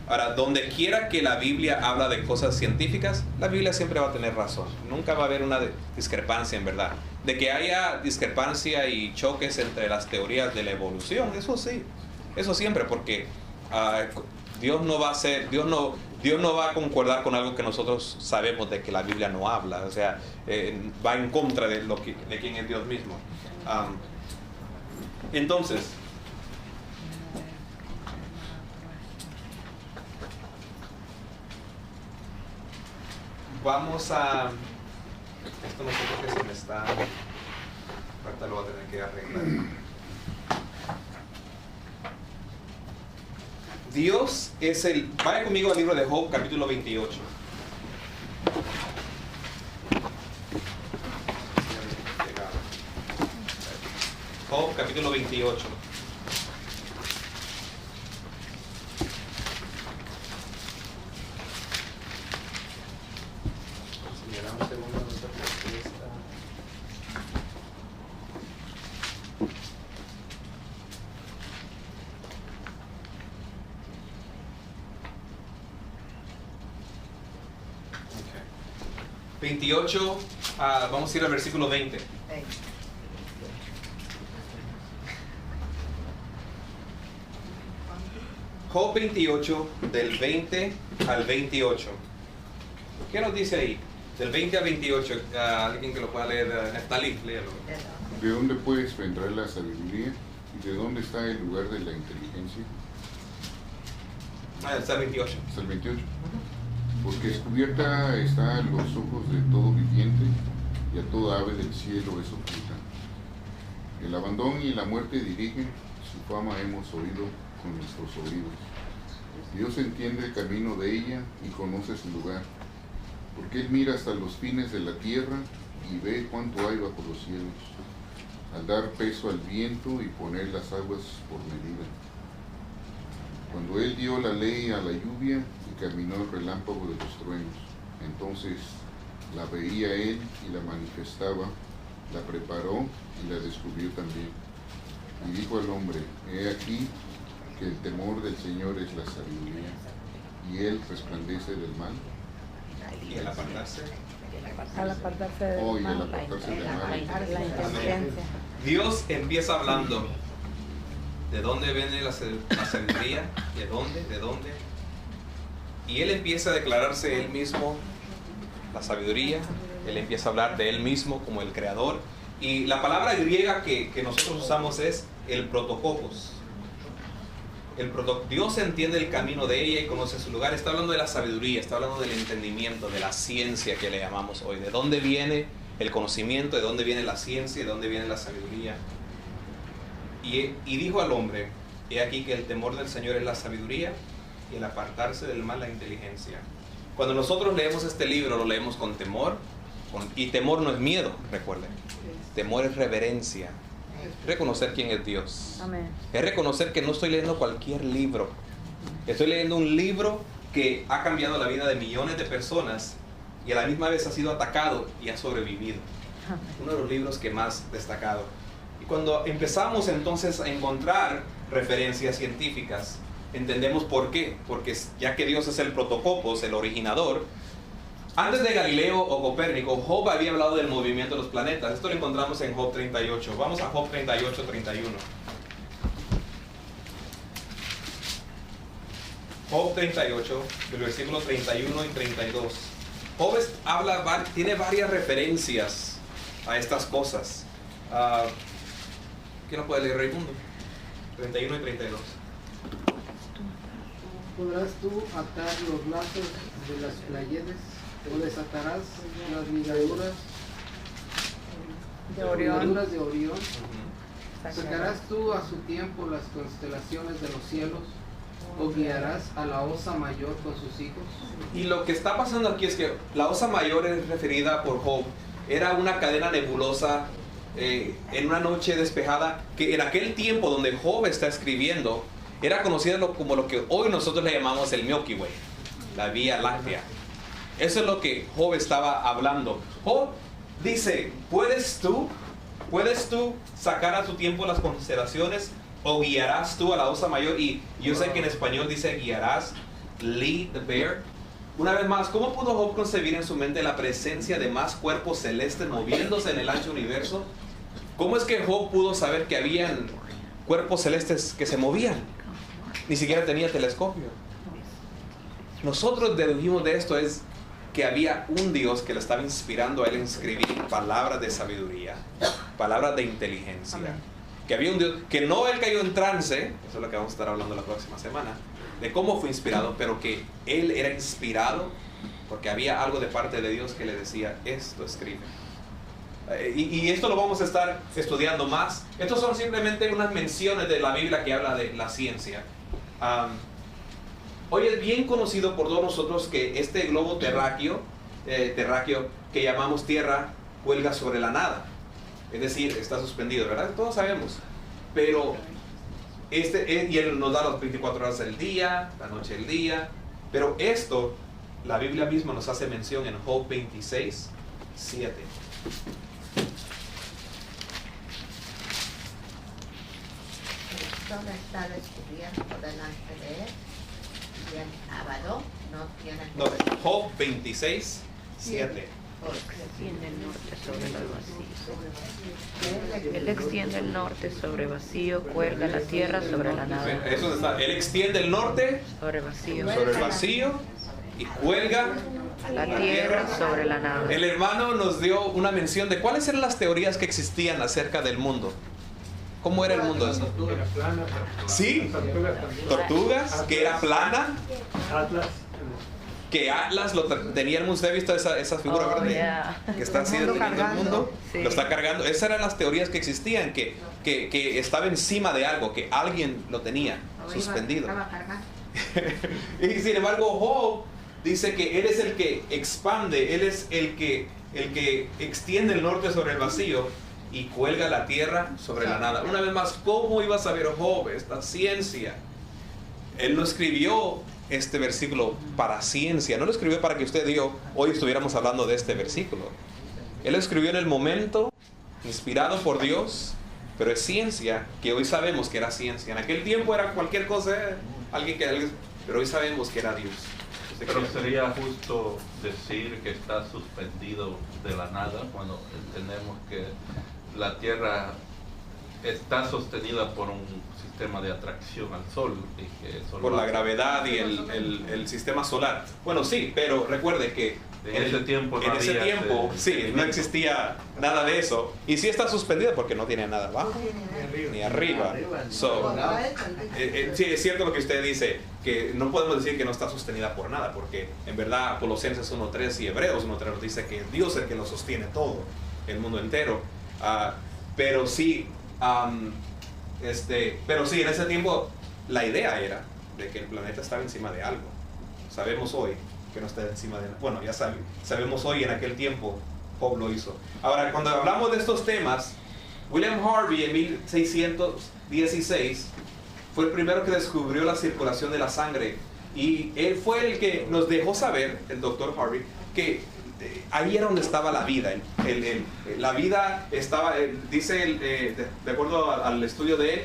Ahora, donde quiera que la Biblia habla de cosas científicas, la Biblia siempre va a tener razón. Nunca va a haber una discrepancia en verdad. De que haya discrepancia y choques entre las teorías de la evolución, eso sí, eso siempre, porque Dios no va a concordar con algo que nosotros sabemos de que la Biblia no habla. O sea, va en contra de quién es Dios mismo. Entonces, vamos a... Esto no sé por qué se me está... Ahorita lo voy a tener que arreglar. Dios es el... Vaya conmigo al libro de Job, capítulo 28. Job, capítulo 28. Okay. 28, vamos a ir al versículo 20. Job 28, del 20 al 28. ¿Qué nos dice ahí? Del 20 al 28. Alguien que lo pueda leer. Neftalí, léelo. ¿De dónde puedes vendrá la sabiduría? ¿Y de dónde está el lugar de la inteligencia? Está el 28. Está el 28. Porque descubierta está a los ojos de todo viviente, y a toda ave del cielo es oculta. El abandono y la muerte dirigen, su fama hemos oído con nuestros oídos. Dios entiende el camino de ella y conoce su lugar, porque Él mira hasta los fines de la tierra y ve cuánto hay bajo los cielos, al dar peso al viento y poner las aguas por medida. Cuando Él dio la ley a la lluvia y caminó el relámpago de los truenos, entonces la veía Él y la manifestaba, la preparó y la descubrió también. Y dijo al hombre: he aquí que el temor del Señor es la sabiduría, y Él resplandece del mal. Y al apartarse. Al apartarse del Oh, y al mal, apartarse del la mal. inteligencia. Dios empieza hablando. ¿De dónde viene la sabiduría? ¿De dónde? ¿De dónde? Y Él empieza a declararse Él mismo la sabiduría. Él empieza a hablar de Él mismo como el creador. Y la palabra griega que nosotros usamos es el protocopos. Dios entiende el camino de ella y conoce su lugar. Está hablando de la sabiduría, está hablando del entendimiento, de la ciencia que le llamamos hoy. ¿De dónde viene el conocimiento? ¿De dónde viene la ciencia? ¿De dónde viene la sabiduría? Y dijo al hombre: he aquí que el temor del Señor es la sabiduría y el apartarse del mal la inteligencia. Cuando nosotros leemos este libro, lo leemos con temor. Y temor no es miedo, recuerden. Temor es reverencia. Reconocer quién es Dios. Amén. Es reconocer que no estoy leyendo cualquier libro. Estoy leyendo un libro que ha cambiado la vida de millones de personas y a la misma vez ha sido atacado y ha sobrevivido. Uno de los libros que más destacado. Y cuando empezamos entonces a encontrar referencias científicas, entendemos por qué. Porque ya que Dios es el protocopos, el originador, antes de Galileo o Copérnico, Job había hablado del movimiento de los planetas. Esto lo encontramos en Job 38. Vamos a Job 38, 31. Job 38, del versículo 31 y 32. Job tiene varias referencias a estas cosas. ¿Quién lo puede leer, Raimundo? 31 y 32. ¿Podrás tú atar los lazos de las Pleiades? ¿O desatarás las ligaduras de Orión? ¿Sacarás tú a su tiempo las constelaciones de los cielos? ¿O guiarás a la Osa Mayor con sus hijos? Y lo que está pasando aquí es que la Osa Mayor es referida por Job. Era una cadena nebulosa en una noche despejada, que en aquel tiempo donde Job está escribiendo era conocida como lo que hoy nosotros le llamamos el Milky Way, la Vía Láctea. Eso es lo que Job estaba hablando. Job dice: ¿puedes tú sacar a tu tiempo las constelaciones? ¿O guiarás tú a la Osa Mayor? Y yo sé que en español dice guiarás, lead the bear. Una vez más, ¿cómo pudo Job concebir en su mente la presencia de más cuerpos celestes moviéndose en el ancho universo? ¿Cómo es que Job pudo saber que habían cuerpos celestes que se movían? Ni siquiera tenía telescopio. Nosotros dedujimos de esto es que había un Dios que le estaba inspirando a él a escribir palabras de sabiduría, palabras de inteligencia. Que había un Dios, que no él cayó en trance, eso es lo que vamos a estar hablando la próxima semana, de cómo fue inspirado, pero que él era inspirado porque había algo de parte de Dios que le decía: esto escribe. Y esto lo vamos a estar estudiando más. Estos son simplemente unas menciones de la Biblia que habla de la ciencia. Hoy es bien conocido por todos nosotros que este globo terráqueo que llamamos Tierra cuelga sobre la nada. Es decir, está suspendido, ¿verdad? Todos sabemos. Pero y él nos da las 24 horas del día, la noche del día. Pero esto, la Biblia misma nos hace mención en Job 26, 7. El sol está descubierto delante de él y el sábado no tiene... No, Job 26, 7. Extiende el norte sobre el vacío. Él extiende el norte sobre vacío, cuelga la tierra sobre la nada. Eso está. Él extiende el norte sobre vacío. Sobre el vacío y cuelga la tierra sobre la nada. El hermano nos dio una mención de cuáles eran las teorías que existían acerca del mundo. ¿Cómo era el mundo eso? Era plana. Sí, tortugas, que era plana. Atlas. Que Atlas ¿usted ha visto esa figura verde? Yeah. Que está así deteniendo el mundo. Sí. Lo está cargando. Esas eran las teorías que existían, que estaba encima de algo, que alguien lo tenía suspendido. Y sin embargo, Job dice que Él es el que expande, Él es el que extiende el norte sobre el vacío y cuelga la tierra sobre la nada. Una vez más, ¿cómo iba a saber Job esta ciencia? Él no escribió este versículo para ciencia, no lo escribió para que usted y yo hoy estuviéramos hablando de este versículo. Él lo escribió en el momento, inspirado por Dios, pero es ciencia que hoy sabemos que era ciencia. En aquel tiempo era cualquier cosa, pero hoy sabemos que era Dios. Pero sería justo decir que está suspendido de la nada cuando entendemos que la Tierra está sostenida por un sistema de atracción al Sol. Y que por la gravedad y el sistema solar. Bueno, sí, pero recuerde que en ese tiempo no existía nada de eso. Y sí está suspendida porque no tiene nada abajo ni arriba. Sí, es cierto lo que usted dice, que no podemos decir que no está sostenida por nada, porque en verdad Colosenses 1.3 y Hebreos 1.3 nos dice que es Dios el que lo sostiene todo, el mundo entero. Pero sí, en ese tiempo la idea era de que el planeta estaba encima de algo. Sabemos hoy que no está encima de... Bueno, ya sabemos hoy, en aquel tiempo Job lo hizo. Ahora, cuando hablamos de estos temas, William Harvey en 1616 fue el primero que descubrió la circulación de la sangre, y él fue el que nos dejó saber, el doctor Harvey, que ahí era donde estaba la vida. La vida estaba, dice, de acuerdo al estudio de él,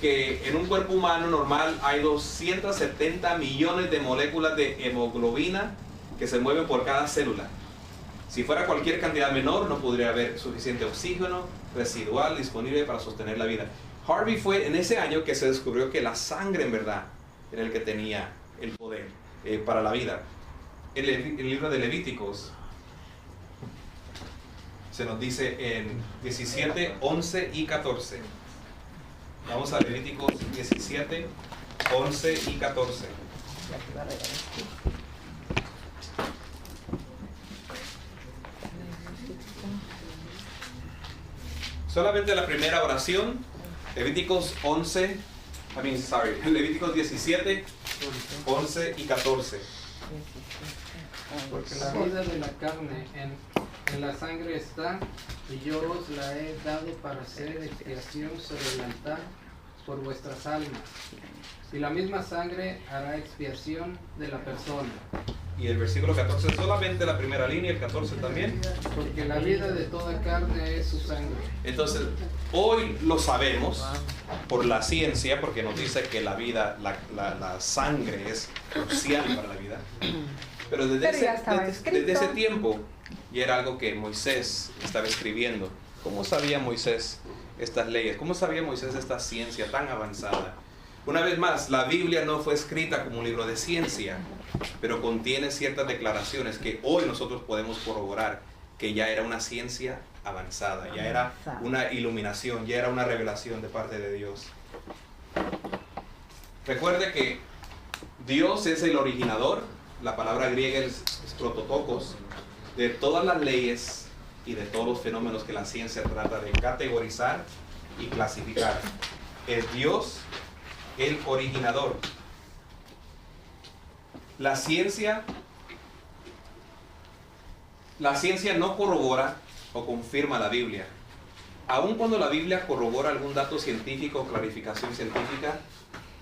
que en un cuerpo humano normal hay 270 millones de moléculas de hemoglobina que se mueven por cada célula. Si fuera cualquier cantidad menor, no podría haber suficiente oxígeno residual disponible para sostener la vida. Harvey fue en ese año que se descubrió que la sangre en verdad era el que tenía el poder para la vida. En el libro de Levíticos se nos dice en 17, 11 y 14. Vamos a Levíticos 17, 11 y 14. Solamente la primera oración, Levíticos 17, 11 y 14. Porque la vida de la carne en la sangre está, y yo os la he dado para hacer expiación sobre el altar por vuestras almas. Y la misma sangre hará expiación de la persona. Y el versículo 14, solamente la primera línea, el 14 también. Porque la vida de toda carne es su sangre. Entonces, hoy lo sabemos por la ciencia, porque nos dice que la vida, la sangre es crucial para la vida. Pero desde ese tiempo, y era algo que Moisés estaba escribiendo. ¿Cómo sabía Moisés estas leyes? ¿Cómo sabía Moisés esta ciencia tan avanzada? Una vez más, la Biblia no fue escrita como un libro de ciencia, pero contiene ciertas declaraciones que hoy nosotros podemos corroborar que ya era una ciencia avanzada, ya era una iluminación, ya era una revelación de parte de Dios. Recuerde que Dios es el originador, la palabra griega es prototokos, de todas las leyes y de todos los fenómenos que la ciencia trata de categorizar y clasificar. Es Dios el originador. La ciencia no corrobora o confirma la Biblia. Aun cuando la Biblia corrobora algún dato científico o clarificación científica,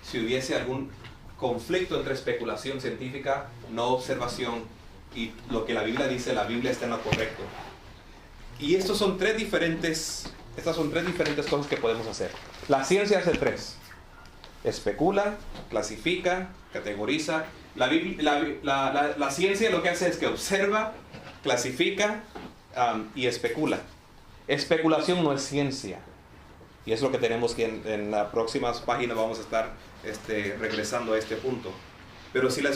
si hubiese algún conflicto entre especulación científica, no observación, y lo que la Biblia dice, la Biblia está en lo correcto. Y estas son tres diferentes cosas que podemos hacer. La ciencia hace tres: especula, clasifica, categoriza. La ciencia lo que hace es que observa, clasifica y especula. Especulación no es ciencia. Y es lo que tenemos que en las próximas páginas vamos a estar regresando a este punto. Pero si la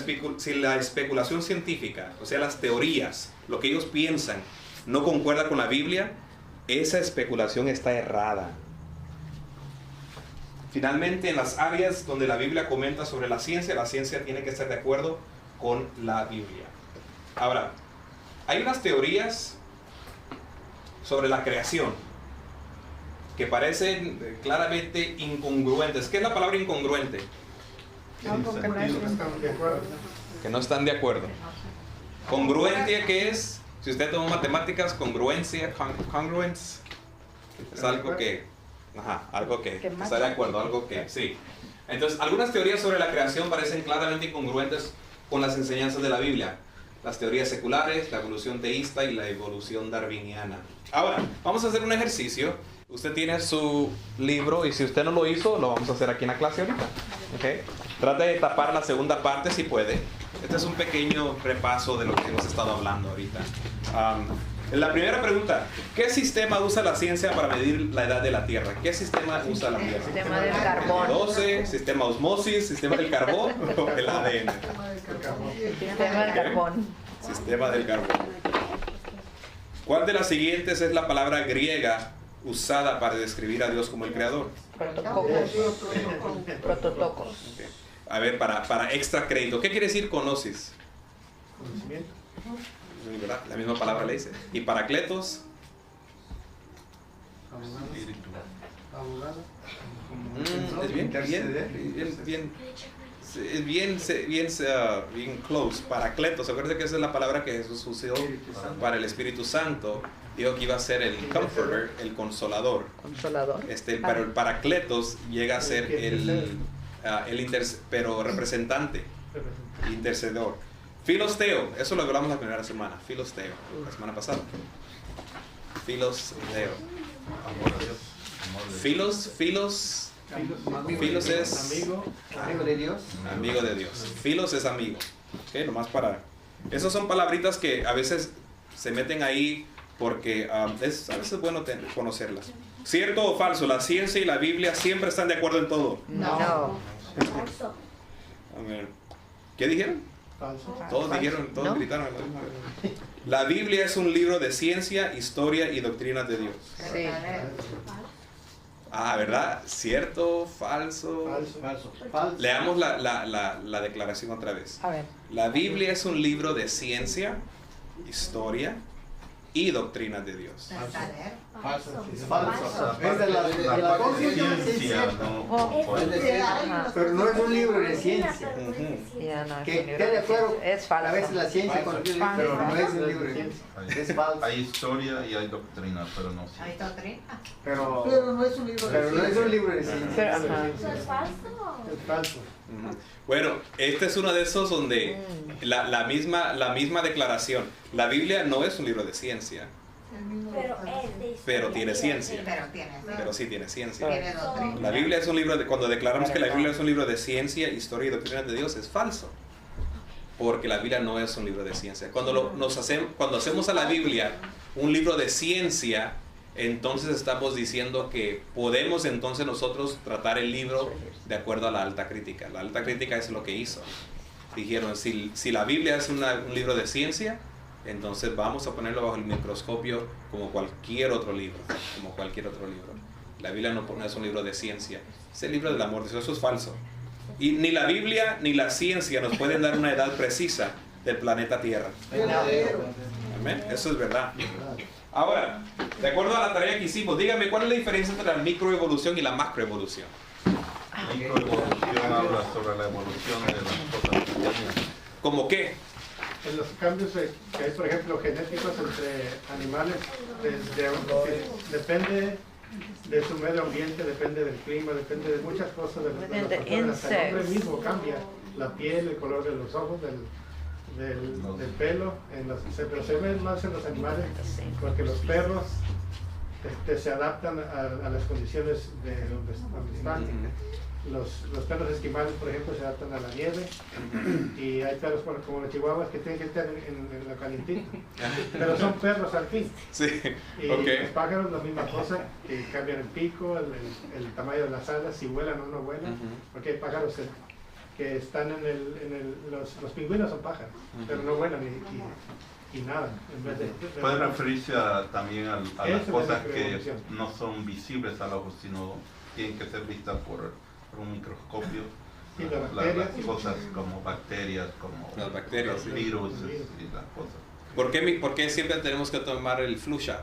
especulación científica, o sea, las teorías, lo que ellos piensan, no concuerda con la Biblia, esa especulación está errada. Finalmente, en las áreas donde la Biblia comenta sobre la ciencia tiene que estar de acuerdo con la Biblia. Ahora, hay unas teorías sobre la creación que parecen claramente incongruentes. ¿Qué es la palabra incongruente? Que no están de acuerdo. Congruencia, ¿qué es? Si usted tomó matemáticas, congruencia, congruence, es algo que, algo que está de acuerdo, algo que, sí. Entonces, algunas teorías sobre la creación parecen claramente incongruentes con las enseñanzas de la Biblia. Las teorías seculares, la evolución teísta y la evolución darwiniana. Ahora, vamos a hacer un ejercicio. Usted tiene su libro y si usted no lo hizo, lo vamos a hacer aquí en la clase ahorita. ¿Okay? Trate de tapar la segunda parte si puede. Este es un pequeño repaso de lo que hemos estado hablando ahorita. La primera pregunta, ¿qué sistema usa la ciencia para medir la edad de la Tierra? ¿Qué sistema usa la Tierra? Sistema del carbón. 12, sistema osmosis, sistema del carbón o el ADN. Sistema del carbón. Sistema del carbón. ¿Cuál de las siguientes es la palabra griega usada para describir a Dios como el creador? Prototocos. Okay. A ver, para extra crédito, ¿qué quiere decir conosis? Conocimiento. ¿Verdad? La misma palabra le dice. ¿Y paracletos? Es bien close. Paracletos. Acuérdense que esa es la palabra que Jesús usó para el Espíritu Santo. Dijo que iba a ser el comforter, el consolador. Pero el paracletos llega a ser pero representante, intercedor. Filosteo, eso lo hablamos la primera semana. Filosteo, la semana pasada. Filosteo. Filos es amigo de Dios. Amigo de Dios. Filos es amigo. ¿Okay? Nomás para. Esas son palabritas que a veces se meten ahí porque a veces es bueno conocerlas. ¿Cierto o falso? La ciencia y la Biblia siempre están de acuerdo en todo. No. Falso. A ver. ¿Qué dijeron? Falso. Todos dijeron, todos gritaron. La Biblia es un libro de ciencia, historia y doctrinas de Dios. Sí. ¿Verdad? ¿Cierto? ¿Falso? Falso. Leamos la declaración otra vez. A ver. La Biblia es un libro de ciencia, historia y doctrinas de Dios. Falso. Es de la ciencia, pero no es un libro de ciencia. Que esté de acuerdo. Es falso. A veces la ciencia con el libro, pero no es un libro de ciencia. Es falso. Hay historia y hay doctrina, pero no ciencia. Hay doctrina. Pero no es un libro de Pero no es un libro de ciencia. Pero, Eso es falso. Es falso. Bueno, este es uno de esos donde la misma declaración. La Biblia no es un libro de ciencia. Pero tiene ciencia. Pero sí tiene ciencia. La Biblia es un libro de, cuando declaramos que la Biblia es un libro de ciencia, historia y doctrinas de Dios, es falso. Porque la Biblia no es un libro de ciencia. Cuando hacemos a la Biblia un libro de ciencia, entonces estamos diciendo que podemos entonces nosotros tratar el libro de acuerdo a la alta crítica. La alta crítica es lo que hizo. Dijeron, si la Biblia es un libro de ciencia, entonces vamos a ponerlo bajo el microscopio como cualquier otro libro. La Biblia no es un libro de ciencia, es el libro del amor de Dios. Eso es falso. Y ni la Biblia ni la ciencia nos pueden dar una edad precisa del planeta Tierra. Amén. Eso es verdad. Ahora, de acuerdo a la tarea que hicimos, dígame cuál es la diferencia entre la microevolución y la macroevolución. La microevolución habla sobre la evolución de las cosas pequeñas. ¿Cómo qué? En los cambios que hay, por ejemplo, genéticos entre animales, depende de su medio ambiente, depende del clima, depende de muchas cosas. Hasta el hombre mismo cambia la piel, el color de los ojos, del pelo, pero se ve más en los animales, porque los perros se adaptan a las condiciones de donde están. Los perros esquimales, por ejemplo, se adaptan a la nieve, y hay perros como los chihuahuas que tienen que estar en la calientita, pero son perros al fin. Sí. Y los pájaros la misma cosa, que cambian el pico, el tamaño de las alas, si vuelan o no vuelan, porque hay pájaros que están los pingüinos son pájaros, pero no vuelan y nada. Puede referirse también a las cosas que no son visibles al ojo, sino tienen que ser vistas por un microscopio. Sí, las cosas como bacterias, como los virus y las cosas. ¿Por qué siempre tenemos que tomar el flu shot?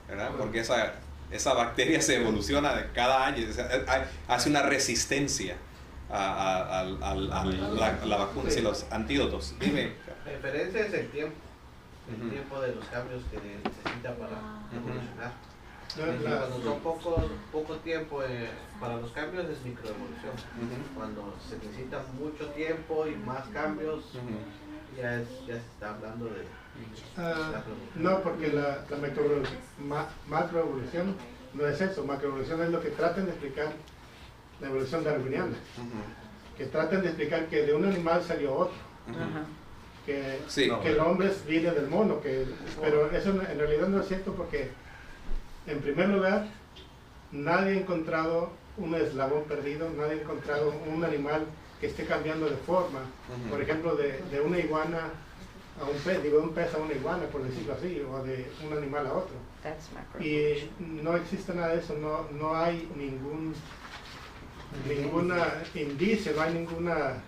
¿Verdad? Porque esa bacteria se evoluciona cada año, hace una resistencia la vacuna, sí, los antídotos. Dime. La diferencia es el tiempo de los cambios que necesita para evolucionar. Cuando son poco tiempo para los cambios es microevolución. Cuando se necesita mucho tiempo y más cambios, ya se está hablando de... no, porque la macroevolución no es eso. Macroevolución es lo que tratan de explicar la evolución darwiniana. Que tratan de explicar que de un animal salió otro. Que el hombre viene del mono. Pero eso en realidad no es cierto, porque en primer lugar nadie ha encontrado un eslabón perdido, nadie ha encontrado un animal que esté cambiando de forma. Por ejemplo, de una iguana a un pez, de un pez a una iguana, por decirlo así, o de un animal a otro. Y no existe nada de eso, no hay ningún indicio, no hay ninguna,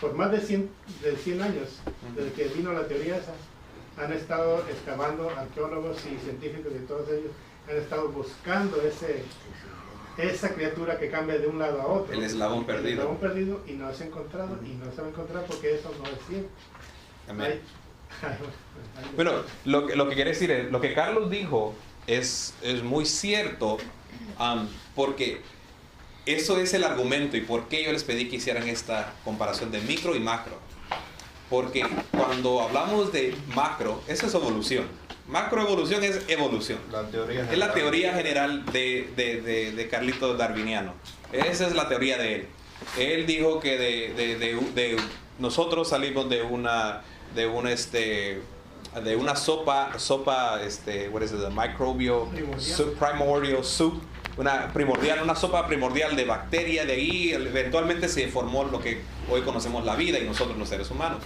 por más de 100 años, desde que vino la teoría esa, han estado excavando, arqueólogos y científicos de todos ellos, han estado buscando esa criatura que cambia de un lado a otro. El eslabón perdido. El eslabón perdido, y no se ha encontrado, y no se va a encontrar porque eso no es cierto. Amén. Bueno, lo que quiere decir es, lo que Carlos dijo es muy cierto, porque eso es el argumento y por qué yo les pedí que hicieran esta comparación de micro y macro. Porque cuando hablamos de macro, eso es evolución. Macroevolución es evolución. Es la teoría general de Carlito Darwiniano. Esa es la teoría de él. Él dijo que de nosotros salimos de una sopa, what is it, the microbial soup, primordial soup, una sopa primordial de bacteria. De ahí eventualmente se formó lo que hoy conocemos la vida y nosotros los seres humanos.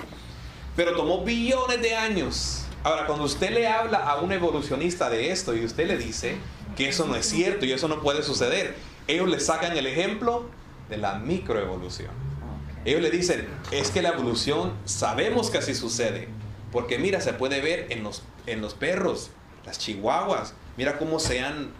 Pero tomó billones de años. Ahora, cuando usted le habla a un evolucionista de esto y usted le dice que eso no es cierto y eso no puede suceder, ellos le sacan el ejemplo de la microevolución. Ellos le dicen, es que la evolución sabemos que así sucede, porque mira, se puede ver en los perros, las chihuahuas, mira cómo se han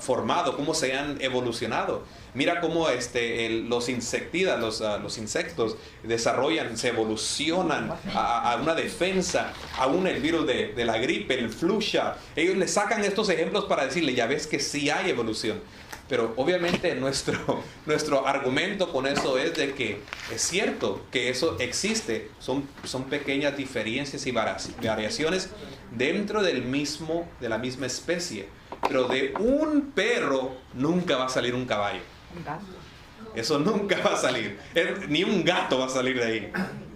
formado, cómo se han evolucionado. Mira cómo los insectidas, los insectos desarrollan, se evolucionan a una defensa, aún el virus de la gripe, el flu shot. Ellos le sacan estos ejemplos para decirle, ya ves que sí hay evolución. Pero obviamente nuestro argumento con eso es de que es cierto que eso existe. Son pequeñas diferencias y variaciones dentro de la misma especie. Pero de un perro nunca va a salir un caballo. Eso nunca va a salir. Ni un gato va a salir de ahí.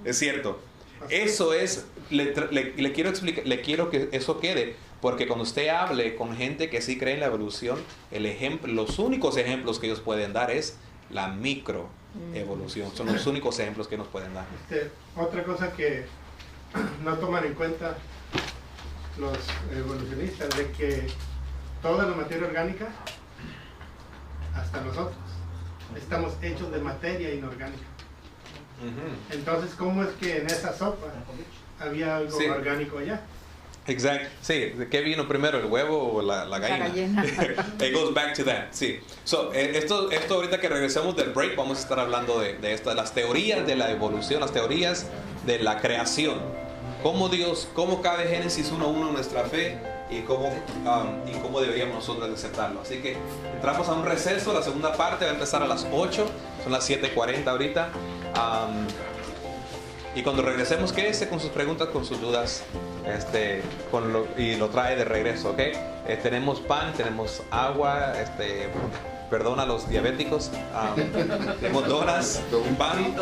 Es cierto. Eso es, le quiero explicar, le quiero que eso quede, porque cuando usted hable con gente que sí cree en la evolución, los únicos ejemplos que ellos pueden dar es la microevolución. Son los únicos ejemplos que nos pueden dar. Otra cosa que no toman en cuenta los evolucionistas, de que toda la materia orgánica, hasta nosotros, estamos hechos de materia inorgánica. Entonces, ¿cómo es que en esa sopa había algo orgánico allá? Exacto. Sí, ¿qué vino primero, el huevo o la gallina? It goes back to that. Sí. So, esto ahorita que regresemos del break vamos a estar hablando de esto, de las teorías de la evolución, las teorías de la creación. Cómo cabe Génesis 1:1 en nuestra fe y cómo deberíamos nosotros aceptarlo. Así que entramos a un receso. La segunda parte va a empezar a las 8. Son las 7:40 ahorita. Y cuando regresemos, quédese con sus preguntas, con sus dudas, y lo trae de regreso, ¿ok? Tenemos pan, tenemos agua, perdona a los diabéticos, tenemos donas, pan,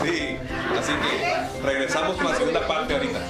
sí, así que regresamos con la segunda parte ahorita.